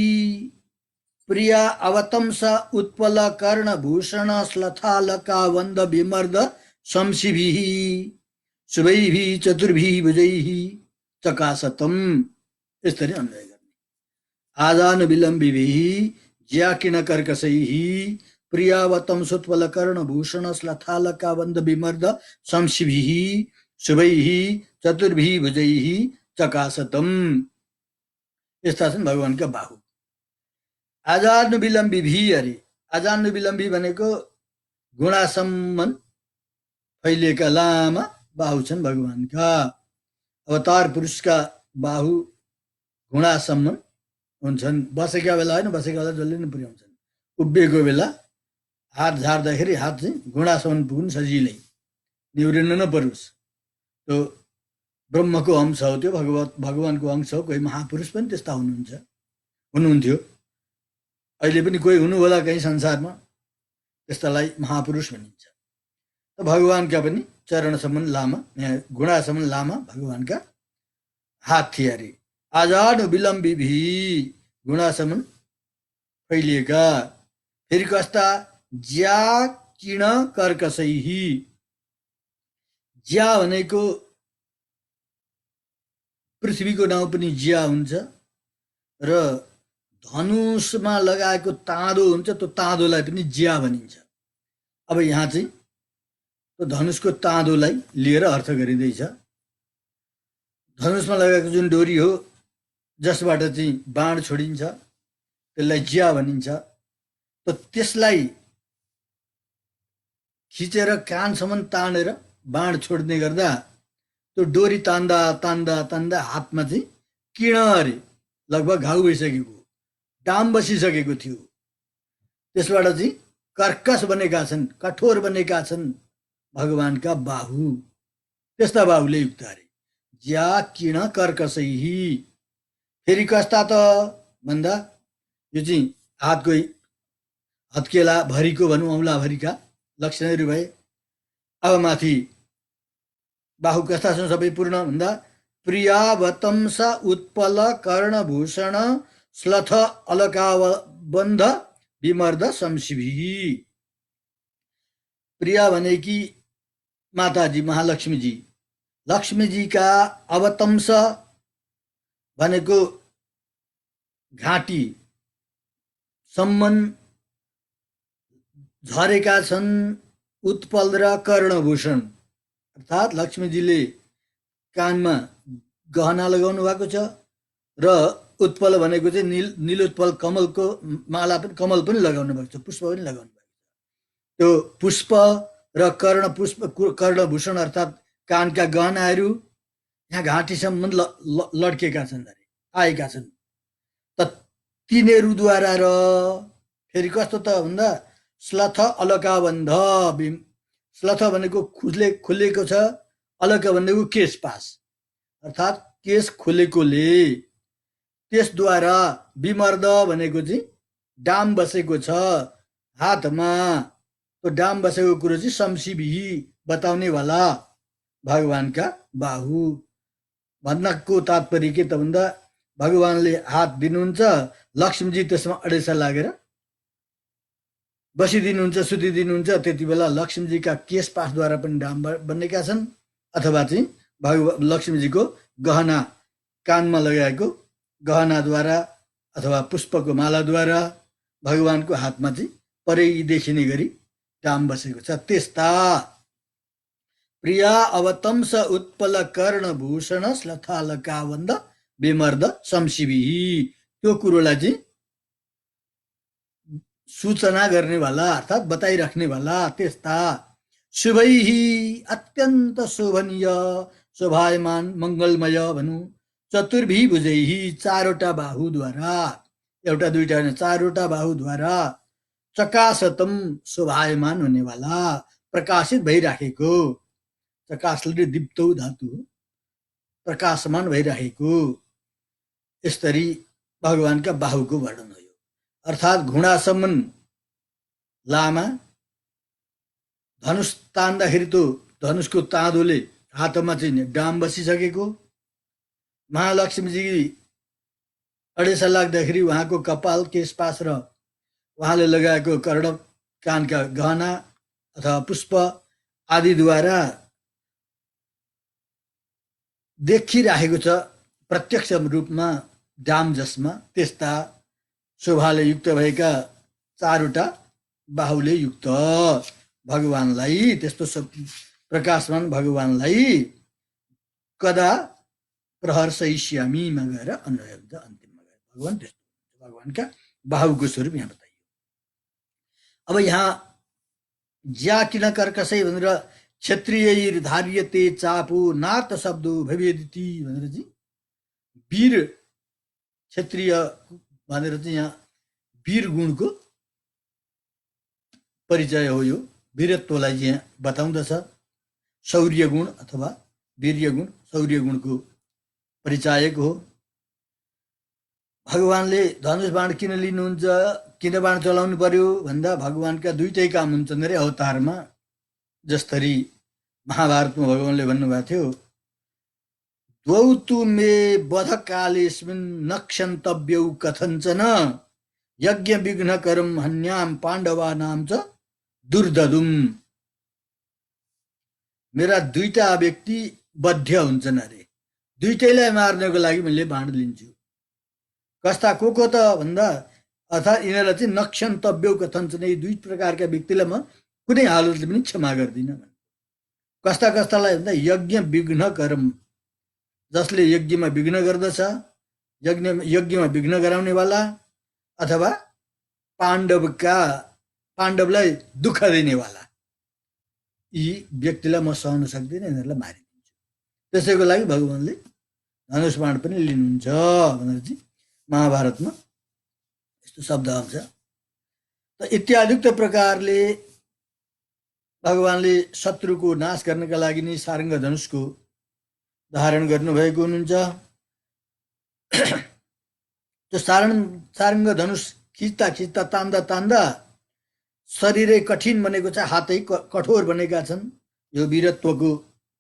प्रिया अवतंस उत्पलकर्णभूषण श्लथालकावन्द विमर्द शंसिभिः शुभैः चतुर्भिः भुजैः चकासतं। यसरी अन्वय गर्ने। आजानुविलम्बिभिः ज्याकिणकर्कशैः प्रियावतंसोत्पलकर्णभूषण श्लथालकावन्द विमर्द शंसिभिः शुभैः चतुर्भिः भुजैः चकासतम। यस्ता छन् भगवानका बाहु। आजानुविलम्बी भी अरे, आजानुविलम्बी भनेको गुणासम्म फैलिएका लामा बाहु छन् भगवानका। अवतार पुरुषका बाहु गुणासम्म हुन्छन्। बसेका बेला होइन, बसेका बेला जसले नै पुर्याउँछन्। उभिएको बेला हात झार्दाखेरि हात चाहिँ घुँडासम्म पुग्नु सजिलै, निहुरिन नपरोस्। त्यो ब्रह्मको अंश हो, त्यो भगवानको अंश हो। कोही महापुरुष पनि त्यस्ता हुनुहुन्थ्यो। अहिले पनि कोही हुनु होला कहीँ संसारमा, त्यस्तालाई महापुरुष भनिन्छ। भगवानका पनि चरणसम्म लामा, घुँडासम्म लामा भगवानका हात थिए अरे। आजानु विलम्बी भी, घुँडासम्म फैलिएका। फेरि कस्ता? ज्या किण कर्कसैही। ज्या भनेको पृथ्वीको नाउँ पनि ज्या हुन्छ, र धनुषमा लगाएको ताँदो हुन्छ, त्यो ताँदोलाई पनि ज्या भनिन्छ। अब यहाँ चाहिँ त्यो धनुषको ताँदोलाई लिएर अर्थ गरिँदैछ। धनुषमा लगाएको जुन डोरी हो, जसबाट चाहिँ बाण छोडिन्छ, त्यसलाई ज्या भनिन्छ। त त्यसलाई खिचेर कानसम्म तानेर बाण छोड्ने गर्दा त्यो डोरी तान्दा तान्दा तान्दा हातमा चाहिँ किण अरे लगभग घाउ भइसकेको, डाम बसिसकेको थियो। त्यसबाट चाहिँ कर्कस बनेका छन्, कठोर बनेका छन् भगवानका बाहु। त्यस्ता बाहुले युक्त अरे। ज्या किण कर्कसैही। फेरि कस्ता त भन्दा, यो चाहिँ हातको हत्केला भरिको भनौँ, औँला भरिका लक्षणहरू भए। अब माथि बाहु कस्ता छन् सबै पूर्ण भन्दा, प्रियावतंस उत्पल कर्णभूषण श्लथ अलकाबन्ध विमर्द शंसिभी। प्रिया भनेकी माताजी महालक्ष्मीजी। लक्ष्मीजीका अवतंस भनेको घाँटी सम्मन झरेका छन् उत्पल र कर्णभूषण, अर्थात् लक्ष्मीजीले कानमा गहना लगाउनु भएको छ, र उत्पल भनेको चाहिँ नीलोत्पल कमलको माला पनि, कमल पनि लगाउनु भएको छ, पुष्प पनि लगाउनु भएको छ। त्यो पुष्प र कर्णभूषण अर्थात् कानका गहनाहरू यहाँ घाँटीसम्म लड्केका छन् अरे, आएका छन्। त तिनीहरूद्वारा र फेरि कस्तो त भन्दा, श्लथ अलकाबन्ध। श्लथ भनेको खुलेको छ, अलक भनेको केश पास, अर्थात् केश खुलेकोले, त्यसद्वारा विमर्द भनेको चाहिँ डाम बसेको छ हातमा। त्यो डाम बसेको कुरो चाहिँ शंसिभी बताउने वाला भगवानका बाहु। भन्नको तात्पर्य के त भन्दा, भगवानले हात दिनुहुन्छ, लक्ष्मीजी त्यसमा अडेसा लागेर बसिदिनुहुन्छ, सुतिदिनुहुन्छ। त्यति बेला लक्ष्मीजीका केश पासद्वारा पनि डाम बनेका छन्, अथवा चाहिँ लक्ष्मीजीको गहना, कानमा लगाएको गहनाद्वारा अथवा पुष्पको मालाद्वारा भगवानको हातमा चाहिँ परै देखिने गरी डाम बसेको छ। त्यस्ता प्रिया अवतंस उत्पल कर्णभूषण श्लथालकाबन्ध विमर्द शंसिभी। त्यो कुरोलाई चाहिँ सूचना गर्नेवाला अर्थात् बताइराख्नेवाला त्यस्ता। शुभैही अत्यन्त शोभनीय, शोभायमान, मङ्गलमय भनौँ। चतुर्भी भुजैही, चारवटा बाहुद्वारा, एउटा दुईटा होइन, चारवटा बाहुद्वारा। चकासतम, शोभायमान हुनेवाला, प्रकाशित भइराखेको। चकासले दीप्तौ धातु, प्रकाशमान भइराखेको। यसरी भगवानका बाहुको वर्णन हो। अर्थात् घुँडासम्म लामा, धनुष तान्दाखेरि त्यो धनुषको ताँदोले हातमा चाहिँ डाम बसिसकेको। महालक्ष्मीजी अडेसा लाग्दाखेरि उहाँको कपाल, केशपास र उहाँले लगाएको कर्ण, कानका गहना अथवा पुष्प आदिद्वारा देखिराखेको छ प्रत्यक्ष रूपमा डाम जसमा। त्यस्ता शोभाले युक्त भएका चारवटा बाहुले युक्त भगवानलाई, त्यस्तो प्रकाशमान भगवानलाई कदा प्रहर्षयिष्यामीमा गएर अन्वय हुन्छ, अन्तिममा गएर भगवान त्यस्तो भगवानका बाहुको स्वरूप यहाँ बताइयो। अब यहाँ ज्या किन कर्कसै भनेर क्षत्रिय धार्यते चापो नार्थ शब्द भवेदिति भनेर चाहिँ वीर क्षत्रिय भनेर चाहिँ यहाँ वीर गुणको परिचय हो। यो वीरत्वलाई चाहिँ यहाँ बताउँदछ। शौर्य गुण अथवा वीर्य गुण शौर्य गुणको परिचायक हो। भगवानले धनुष बाण किन लिनुहुन्छ, किन बाण चलाउनु पर्यो भन्दा भगवानका दुईटै काम हुन्छन् अरे अवतारमा। जसरी महाभारतमा भगवानले भन्नुभएको थियो, द्वौ तु मे वधकालेस्मिन् नक्षन्तव्यौ कथञ्चन यज्ञ विघ्नकरं हन्याम पाण्डवानां च दुर्ददुम। मेरा दुईटा व्यक्ति बद्ध हुन्छन् अरे, दुईटैलाई मार्नको लागि मैले बाण लिन्छु। कस्ता को त भन्दा अर्थात् यिनीहरूलाई चाहिँ नक्षन्तव्यौ कथञ्चन, यी दुई प्रकारका व्यक्तिलाई म कुनै हालतले पनि क्षमा गर्दिनँ। कस्ता कस्तालाई भन्दा यज्ञ विघ्नकरम, जसले यज्ञमा विघ्न गर्दछ, यज्ञमा विघ्न गराउनेवाला, अथवा पाण्डवलाई दुःख दिनेवाला, यी व्यक्तिलाई म सहन सक्दिनँ, यिनीहरूलाई मारिदिन्छु। त्यसैको लागि भगवानले धनुष बाण पनि लिनुहुन्छ भनेर चाहिँ महाभारतमा यस्तो शब्द आउँछ। त इत्यादियुक्त प्रकारले भगवानले शत्रुको नाश गर्नका लागि नै सारङ्ग धनुषको धारण गर्नुभएको हुनुहुन्छ। त्यो सारङ्ग धनुष खिच्दा खिच्दा तान्दा तान्दा शरीरै कठिन बनेको छ, हातै कठोर बनेका छन्। यो वीरत्वको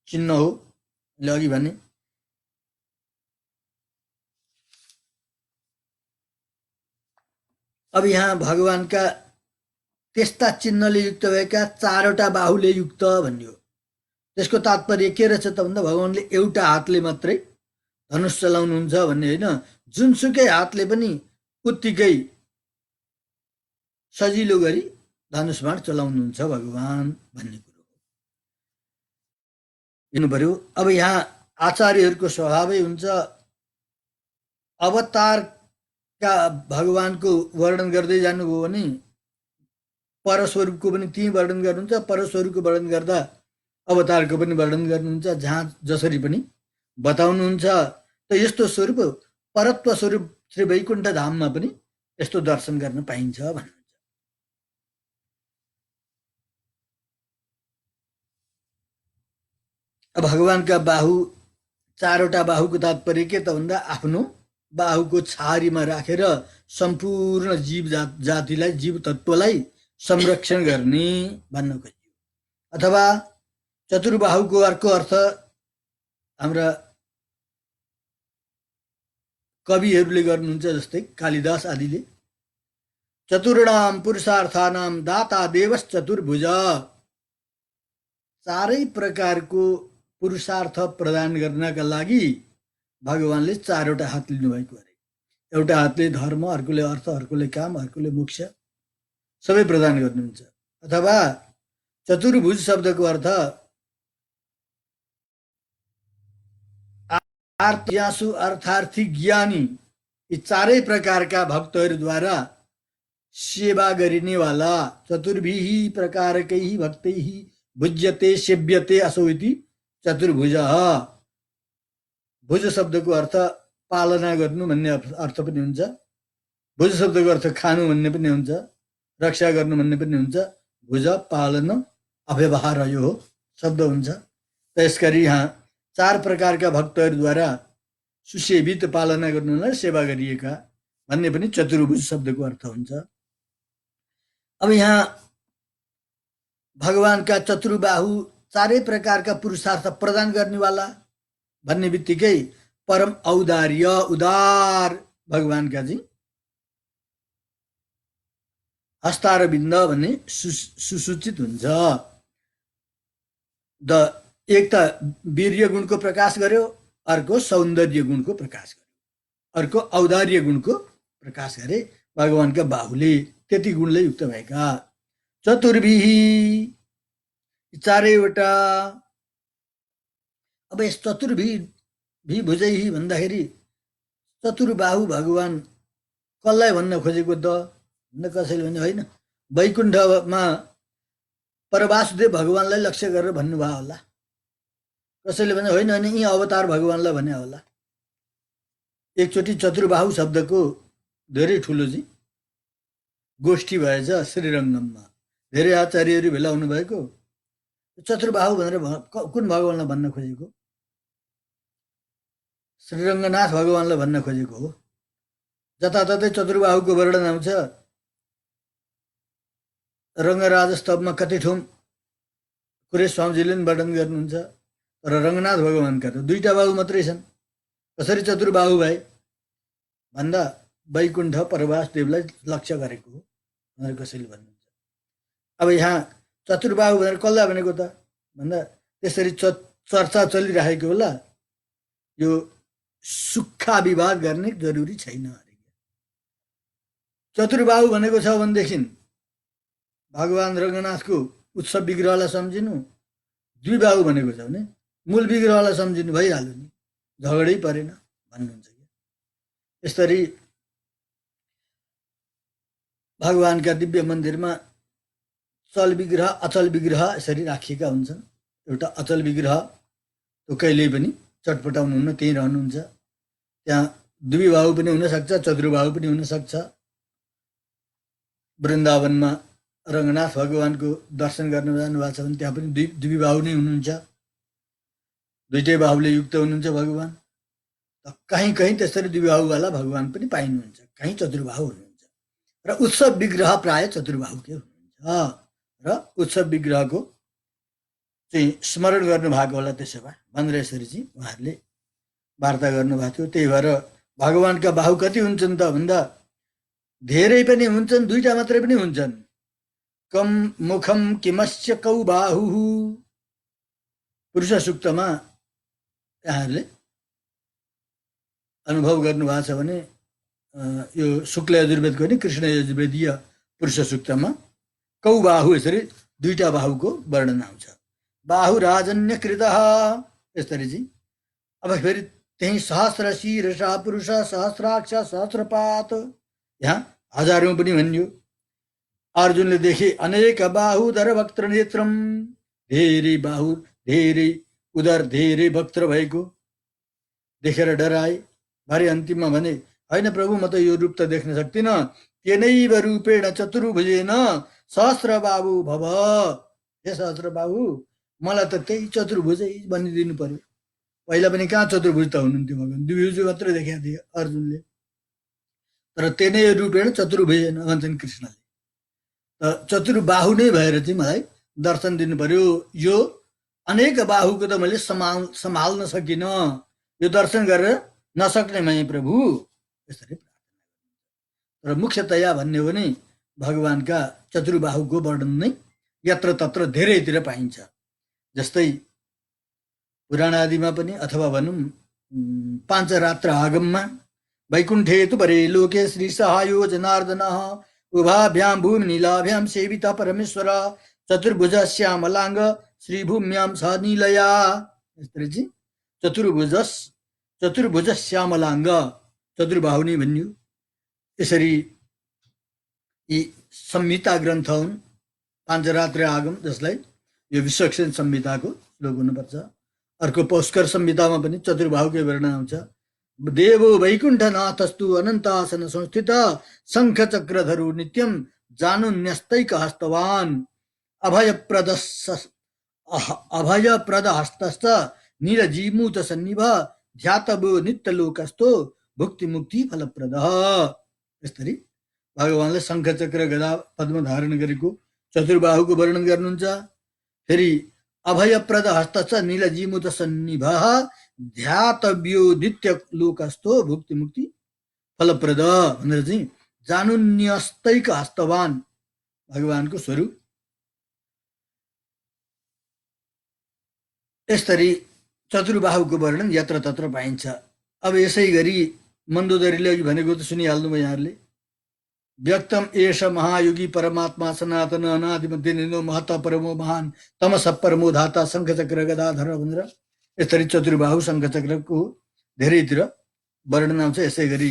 चिन्ह हो। अघि भने अब यहाँ भगवानका त्यस्ता चिन्हले युक्त भएका चारवटा बाहुले युक्त भन्यो। त्यसको तात्पर्य के रहेछ त भन्दा भगवानले एउटा हातले मात्रै धनुष चलाउनुहुन्छ भन्ने होइन, जुनसुकै हातले पनि उत्तिकै सजिलो गरी धनुष बाण चलाउनुहुन्छ भगवान भन्ने कुरो हो। हेर्नु पर्यो। अब यहाँ आचार्यहरूको स्वभावै हुन्छ अवतारका भगवानको वर्णन गर्दै जानुभयो भने परस्वरूपको पनि त्यही वर्णन गर्नुहुन्छ, परस्वरूपको वर्णन गर्दा अवतारको पनि वर्णन गर्नुहुन्छ, जहाँ जसरी पनि बताउनुहुन्छ। त यस्तो स्वरूप परत्व स्वरूप श्री वैकुण्ठ धाममा पनि यस्तो दर्शन गर्न पाइन्छ भन्नुहुन्छ। अब भगवानका बाहु चारवटा बाहुको तात्पर्य के त भन्दा आफ्नो बाहुको छारीमा राखेर सम्पूर्ण जीव जातिलाई, जीव तत्त्वलाई संरक्षण गर्ने भन्न खोजियो। अथवा चतुर्बाहुको अर्को अर्थ हाम्रा कविहरूले गर्नुहुन्छ, जस्तै कालिदास आदिले चतुर्णाम पुरुषार्थानाम दाता देवस चतुर्भुज, चारै प्रकारको पुरुषार्थ प्रदान गर्नका लागि भगवानले चारवटा हात लिनुभएको अरे। एउटा हातले धर्म, अर्कोले अर्थ, अर्कोले काम, अर्कोले मोक्ष सबै प्रदान गर्नुहुन्छ। अथवा चतुर्भुज शब्दको अर्थ आर्तयासु अर्थार्थी ज्ञानी, यी चारै प्रकारका भक्तहरूद्वारा सेवा गरिनेवाला। चतुर्भिः प्रकारकैः भक्तैः भुज्यते सेव्यते असौ इति चतुर्भुज। भुज शब्दको अर्थ पालना गर्नु भन्ने अर्थ पनि हुन्छ, भुज शब्दको अर्थ खानु भन्ने पनि हुन्छ, रक्षा गर्नु भन्ने पनि हुन्छ। भुज पालन अव्यवहार यो शब्द हुन्छ। त्यसगरी यहाँ चार प्रकारका भक्तहरूद्वारा सुसेवित पालना गर्नुलाई सेवा गरिएका भन्ने पनि चतुर्भुज शब्दको अर्थ हुन्छ। अब यहाँ भगवानका चतुर्बाहु चारै प्रकारका पुरुषार्थ प्रदान गर्नेवाला भन्ने बित्तिकै परम औदार्य उदार भगवानका चाहिँ हस्तारविन्द भन्ने सुसूचित हुन्छ। एक त वीर्य गुणको प्रकाश गर्यो, अर्को सौन्दर्य गुणको प्रकाश गर्यो, अर्को औदार्य गुणको प्रकाश गरे भगवानका बाहुले। त्यति गुणले युक्त भएका चतुर्भिः चारैवटा। अब यस चतुर्भिः भुजैही भन्दाखेरि चतुर्बाहु भगवान कसलाई भन्न खोजेको त भन्न कसैले भने होइन, वैकुण्ठमा परवासुदेव भगवानलाई लक्ष्य गरेर भन्नुभयो होला, कसैले भने होइन होइन यी अवतार भगवानलाई भने होला। एकचोटि चतुर्बाहु शब्दको धेरै ठुलो चाहिँ गोष्ठी भएछ श्रीरङ्गममा, धेरै आचार्यहरू भेला हुनुभएको। चतुर्बाहु भनेर कुन भगवानलाई भन्न खोजेको? श्रीरङ्गनाथ भगवानलाई भन्न खोजेको हो। जताततै चतुर्बाहुको वर्णन आउँछ। रङ्गराज स्तवमा कति ठाउँ कुरेश स्वामीजीले पनि वर्णन गर्नुहुन्छ। तर रङ्गनाथ भगवानका त दुईटा बाहु मात्रै छन्, कसरी चतुर्बाहु भए भन्दा वैकुण्ठ परवासदेवलाई लक्ष्य गरेको हो भनेर कसैले भन्नुहुन्छ। अब यहाँ चतुर्बाहु भनेर कसलाई भनेको त भन्दा त्यसरी चर्चा चलिरहेको होला, यो सुक्खा विवाद गर्ने जरुरी छैन। चतुर्बाहु भनेको छ भनेदेखि भगवान रङ्गनाथको उत्सव विग्रहलाई सम्झिनु, द्विबाहु भनेको छ भने मूल विग्रहलाई सम्झिनु भइहाल्यो नि, झगडै परेन भन्नुहुन्छ। यसरी भगवानका दिव्य मन्दिरमा चल विग्रह अचल विग्रह यसरी राखिएका हुन्छन्। एउटा अचल विग्रह त्यो कहिल्यै पनि चटपटाउनुहुन्न, त्यहीँ रहनुहुन्छ। त्यहाँ द्विबाहु पनि हुनसक्छ, चतुर्बाहु पनि हुनसक्छ। वृन्दावनमा रङ्गनाथ भगवानको दर्शन गर्न जानुभएको छ भने त्यहाँ पनि द्विबाहु नै हुनुहुन्छ, दुईटै बाहुले युक्त हुनुहुन्छ भगवान। कहीँ कहीँ त्यसरी द्विबाहुवाला भगवान पनि पाइनुहुन्छ, कहीँ चतुर्बाहु हुनुहुन्छ। र उत्सव विग्रह प्राय चतुर्बाहुकै हुनुहुन्छ। र उत्सव विग्रहको चाहिँ स्मरण गर्नुभएको होला त्यसो भए भनेर यसरी चाहिँ उहाँहरूले वार्ता गर्नुभएको थियो। त्यही भएर भगवानका बाहु कति हुन्छन् त भन्दा धेरै पनि हुन्छन्, दुईटा मात्रै पनि हुन्छन्। कम मुखम किमस्य कौ बाहु, पुरुष सूक्तमा यहाँहरूले अनुभव गर्नुभएको छ भने यो शुक्ल यजुर्वेदको नि कृष्ण यजुर्वेदीय पुरुष सूक्तमा कौ बाहु यसरी दुईटा बाहुको वर्णन आउँछ। बाहु राजन्य कृत यसरी चाहिँ। अब फेरि त्यही सहस्र शीर्ष पुरुष सहस्राक्ष सहस्रपात, यहाँ हजारौं पनि भनियो। अर्जुनले देखे अनेक बाहुधर वक्त्र नेत्रम, धेरै बाहु धेरै उदर धेरै वक्त्र भएको देखेर डराए। भरे अन्तिममा भने होइन प्रभु म त यो रूप त देख्न सक्दिनँ, तेनैव रूपेण चतुर्भुजेन सहस्र बाहु भव। हे सहस्र बाहु मलाई त त्यही चतुर्भुजै भनिदिनु पर्यो। पहिला पनि कहाँ चतुर्भुज त हुनुहुन्थ्यो भगवान, द्विभुज मात्रै देखाएको थियो अर्जुनले। तर तेनै रूपेण चतुर्भुजेन भन्छन् कृष्णले। चतुर्बाहु नै भएर चाहिँ मलाई दर्शन दिनु पर्यो। यो अनेक बाहुको त मैले सम्हाल्न सकिनँ, यो दर्शन गरेर नसक्ने मैं प्रभु यसरी प्रार्थना। र मुख्यतया भन्ने हो भने भगवानका चतुर्बाहुको वर्णन नै यत्र तत्र धेरैतिर पाइन्छ। जस्तै पुराण आदिमा पनि अथवा भनौँ पाञ्चरात्र आगममा वैकुण्ठे तु परे लोके श्री सहायो जनार्दन उभाभ्याम भूमि नीलाभ्याम सेविता परमेश्वर चतुर्भुज श्यामलाङ्ग श्री भूम्याम स नीलया। यसरी चाहिँ चतुर्भुज श्यामलाङ्ग चतुर्बाहु नै भनियो। यसरी यी संहिता ग्रन्थ हुन् पाञ्चरात्र आगम, जसलाई यो विश्वक्सेन संहिताको श्लोक हुनुपर्छ। अर्को पौष्कर संहितामा पनि चतुर्बाहुकै वर्णन आउँछ। देवो वैकुण्ठनाथस्तु अनन्तासन संस्थित शङ्ख चक्रधरु नित्यम जानुन्यस्तैक हस्तवान अभयप्रद हस्तश्च नीलजीमूत सन्निभ ध्यातवो नित्यलोकस्तो भुक्ति मुक्ति फलप्रद। यसरी भगवानले शङ्ख चक्र गदा पद्म धारण गरेको चतुर्बाहुको वर्णन गर्नुहुन्छ। फेरि अभयप्रद हस्तश्च नीलजीमूत सन्निभ ध्यातव्यो नित्य लोकस्तो भुक्ति मुक्ति फलप्रद भनेर चाहिँ जानुन्यस्तैक हस्तवान भगवानको स्वरूप। यसरी चतुर्बाहुको वर्णन यत्र तत्र पाइन्छ। अब यसै गरी मन्दोदरीले अघि भनेको त सुनिहाल्नुभयो यहाँहरूले। व्यक्तम एष महायोगी परमात्मा सनातन अनादिमध्ये निनो महत परमो महान तमस परमो धाता शङ्ख चक्र गदाधर भनेर यसरी चतुर्बाहु शङ्ख चक्रको धेरैतिर वर्णन आउँछ। यसै गरी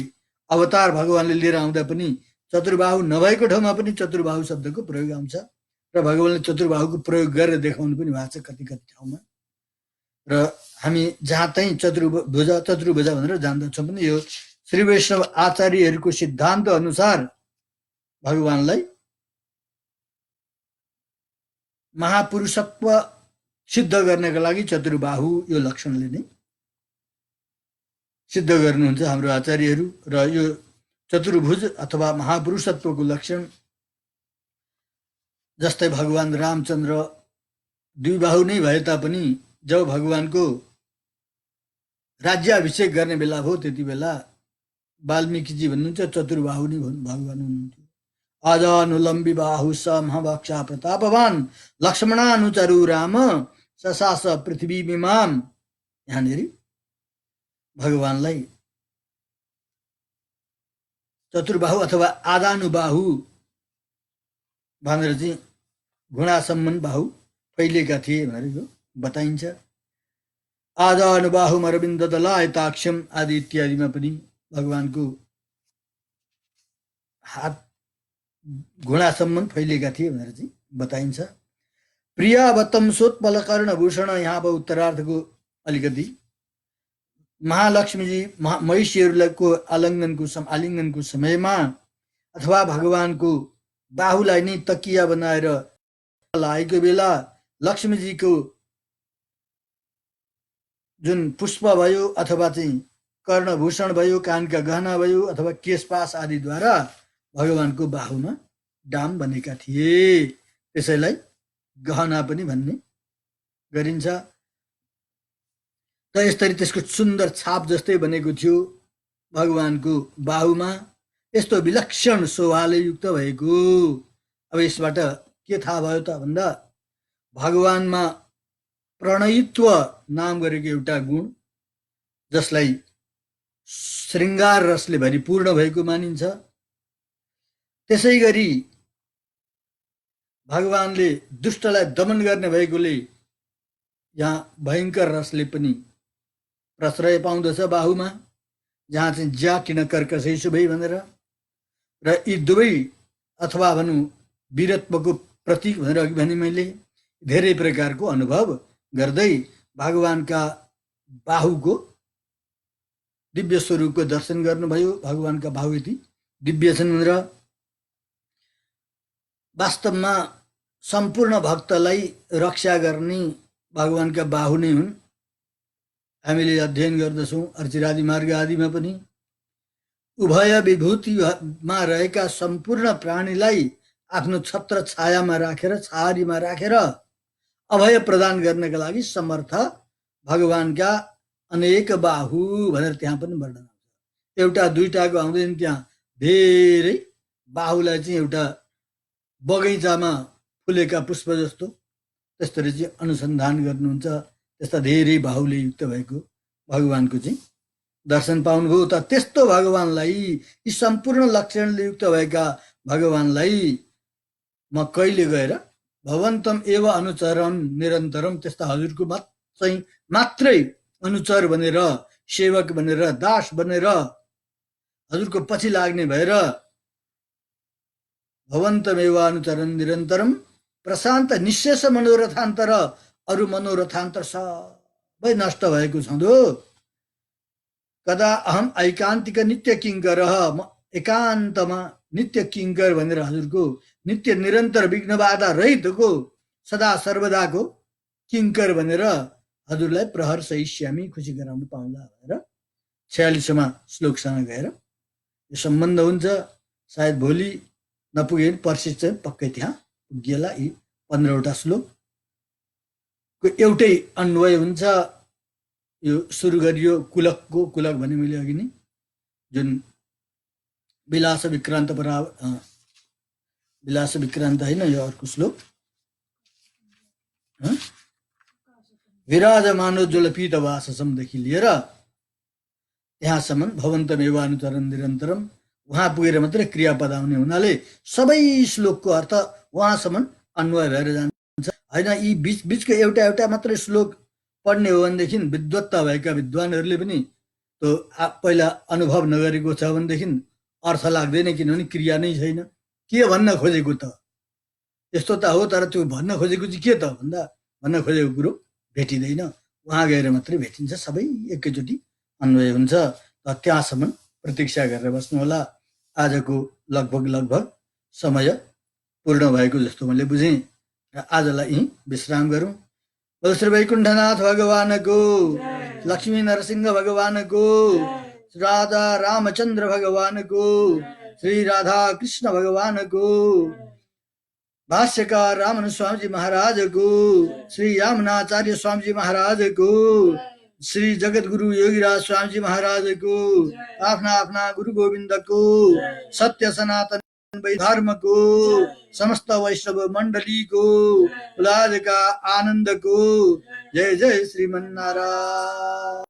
अवतार भगवानले लिएर आउँदा पनि चतुर्बाहु नभएको ठाउँमा पनि चतुर्बाहु शब्दको प्रयोग आउँछ र भगवानले चतुर्बाहुको प्रयोग गरेर देखाउनु पनि भएको छ कति कति ठाउँमा। र हामी जहाँ चाहिँ चतुर्भुज भनेर जान्दछौँ पनि यो श्री वैष्णव आचार्यहरूको सिद्धान्त अनुसार भगवानलाई महापुरुषत्व सिद्ध गर्नका लागि चतुर्बाहु यो लक्षणले नै सिद्ध गर्नुहुन्छ हाम्रो आचार्यहरू। र यो चतुर्भुज अथवा महापुरुषत्वको लक्षण जस्तै भगवान रामचन्द्र द्विबाहु नै भए तापनि जब भगवानको राज्याभिषेक गर्ने बेला भयो त्यति बेला वाल्मीकिजी भन्नुहुन्छ चतुर्बाहु नै भगवान हुनुहुन्थ्यो। आजानुलम्बी बाहु स महाभाक्षा प्रतापवान लक्ष्मणानुचरु राम ससास पृथ्वी मिमाम। यहाँनिर भगवानलाई चतुर्बाहु अथवा आदानुबाहु भनेर चाहिँ गुणासम्म बाहु फैलिएका थिए भनेर यो बताइन्छ। आदानुबाहु अरविन्द दलायताक्षम आदि इत्यादिमा पनि भगवानको हात घुँडासम्म फैलिएका थिए भनेर चाहिँ बताइन्छ। प्रियावतम सोत्पल कर्णभूषण। यहाँ अब उत्तरार्धको अलिकति महालक्ष्मीजी महिषीहरूको आलिङ्गनको समयमा अथवा भगवानको बाहुलाई नै तकिया बनाएर लागेको बेला लक्ष्मीजीको जुन पुष्प भयो अथवा चाहिँ कर्णभूषण भयो, कानका गहना भयो अथवा केशपास आदिद्वारा भगवानको बाहुमा डाम बनेका थिए। त्यसैलाई गहना पनि भन्ने गरिन्छ। त यसरी त्यसको सुन्दर छाप जस्तै बनेको थियो भगवानको बाहुमा। यस्तो विलक्षण शोभाले युक्त भएको। अब यसबाट के थाहा भयो त भन्दा भगवानमा प्रणयित्व नाम गरेको एउटा गुण जसलाई श्रृङ्गार रसले भरिपूर्ण भएको मानिन्छ। त्यसै गरी भगवानले दुष्टलाई दमन गर्ने भएकोले यहाँ भयङ्कर रसले पनि प्रश्रय पाउँदछ बाहुमा, जहाँ चाहिँ ज्या किन कर्कसै शुभै भनेर। र यी दुवै अथवा भनौँ वीरत्वको प्रतीक भनेर अघि भने मैले धेरै प्रकारको अनुभव गर्दै भगवानका बाहुको दिव्य स्वरूपको दर्शन गर्नुभयो। भगवानका बाहु यति दिव्य छन् भनेर वास्तवमा सम्पूर्ण भक्तलाई रक्षा गर्ने भगवानका बाहु नै हुन्। हामीले अध्ययन गर्दछौँ अर्चिरादि मार्ग आदिमा पनि उभय विभूतिमा रहेका सम्पूर्ण प्राणीलाई आफ्नो छत्र छायामा राखेर छाहारीमा राखेर अभय प्रदान गर्नका लागि समर्थ भगवानका अनेक बाहु भनेर त्यहाँ पनि वर्णन आउँछ। एउटा दुईटाको आउँदैन, त्यहाँ धेरै बाहुलाई चाहिँ एउटा बगैँचामा फुलेका पुष्प जस्तो त्यसरी चाहिँ अनुसन्धान गर्नुहुन्छ। त्यस्ता धेरै बाहुले युक्त भएको भगवानको चाहिँ दर्शन पाउनुभयो। त त्यस्तो भगवानलाई, यी सम्पूर्ण लक्षणले युक्त भएका भगवानलाई म कहिले गएर भवन्तम एव अनुचरम निरन्तरम, त्यस्ता हजुरको मात्रै अनुचर बनेर, सेवक बनेर, दास बनेर हजुरको पछि लाग्ने भएर भवन्तम एव अनुचरम निरन्तरम प्रशान्त निशेष मनोरथान्तर, अरू मनोरथान्तर सबै नष्ट भएको छँदो। कदा अहम ऐकान्तिक नित्य किङ्कर, म एकान्तमा नित्य किङ्कर भनेर हजुरको नित्य निरन्तर विघ्न बाधा रहितको सदा सर्वदाको किङ्कर भनेर हजुरलाई प्रहर सहिष्यामी, खुसी गराउनु पाउँला भनेर 46वां श्लोकसँग गएर यो सम्बन्ध हुन्छ। सायद भोलि नपुगे पर्सि चाहिँ पक्कै त्यहाँ पुगिएला। यी 15वटा श्लोकको एउटै अन्वय हुन्छ। यो सुरु गरियो कुलकको, कुलक भने मैले अघि नै जुन विलास विक्रान्त विलास विक्रान्त होइन, यो अर्को श्लोक विराजमानोज्वल पीतवाससम्मदेखि लिएर त्यहाँसम्म भवन्तमेव अनुचरन् निरन्तरम, उहाँ पुगेर मात्रै क्रियापद आउने हुनाले सबै श्लोकको अर्थ उहाँसम्म अन्वय भएर जान्छ होइन। यी बिचको एउटा मात्रै श्लोक पढ्ने हो भनेदेखि विद्वत्ता भएका विद्वानहरूले पनि त्यो पहिला अनुभव नगरेको छ भनेदेखि अर्थ लाग्दैन, किनभने क्रिया नै छैन। के भन्न खोजेको त? यस्तो त हो, तर त्यो भन्न खोजेको चाहिँ के त भन्दा भन्न खोजेको कुरो भेटिँदैन। उहाँ गएर मात्रै भेटिन्छ, सबै एकैचोटि अन्वय हुन्छ। त्यहाँसम्म प्रतीक्षा गरेर बस्नु होला। आजको लगभग समय पूर्ण भएको जस्तो मैले बुझेँ र आजलाई यहीँ विश्राम गरौँ। बोल श्री वैकुण्ठनाथ भगवानको, लक्ष्मी नरसिंह भगवानको, राधा रामचंद्र भगवानको, श्री राधा कृष्ण भगवानको, भाष्यकार रामानु स्वामी महाराज को, श्री यामुनाचार्य स्वामी महाराज को, श्री जगत गुरु योगीराज स्वामी महाराज को, आफ्ना आफ्ना गुरु गोविंद को, सत्य सनातन धर्म को, समस्त वैष्णव मंडली को, उलाद का आनंद को। जय जय श्रीमन्नारायण।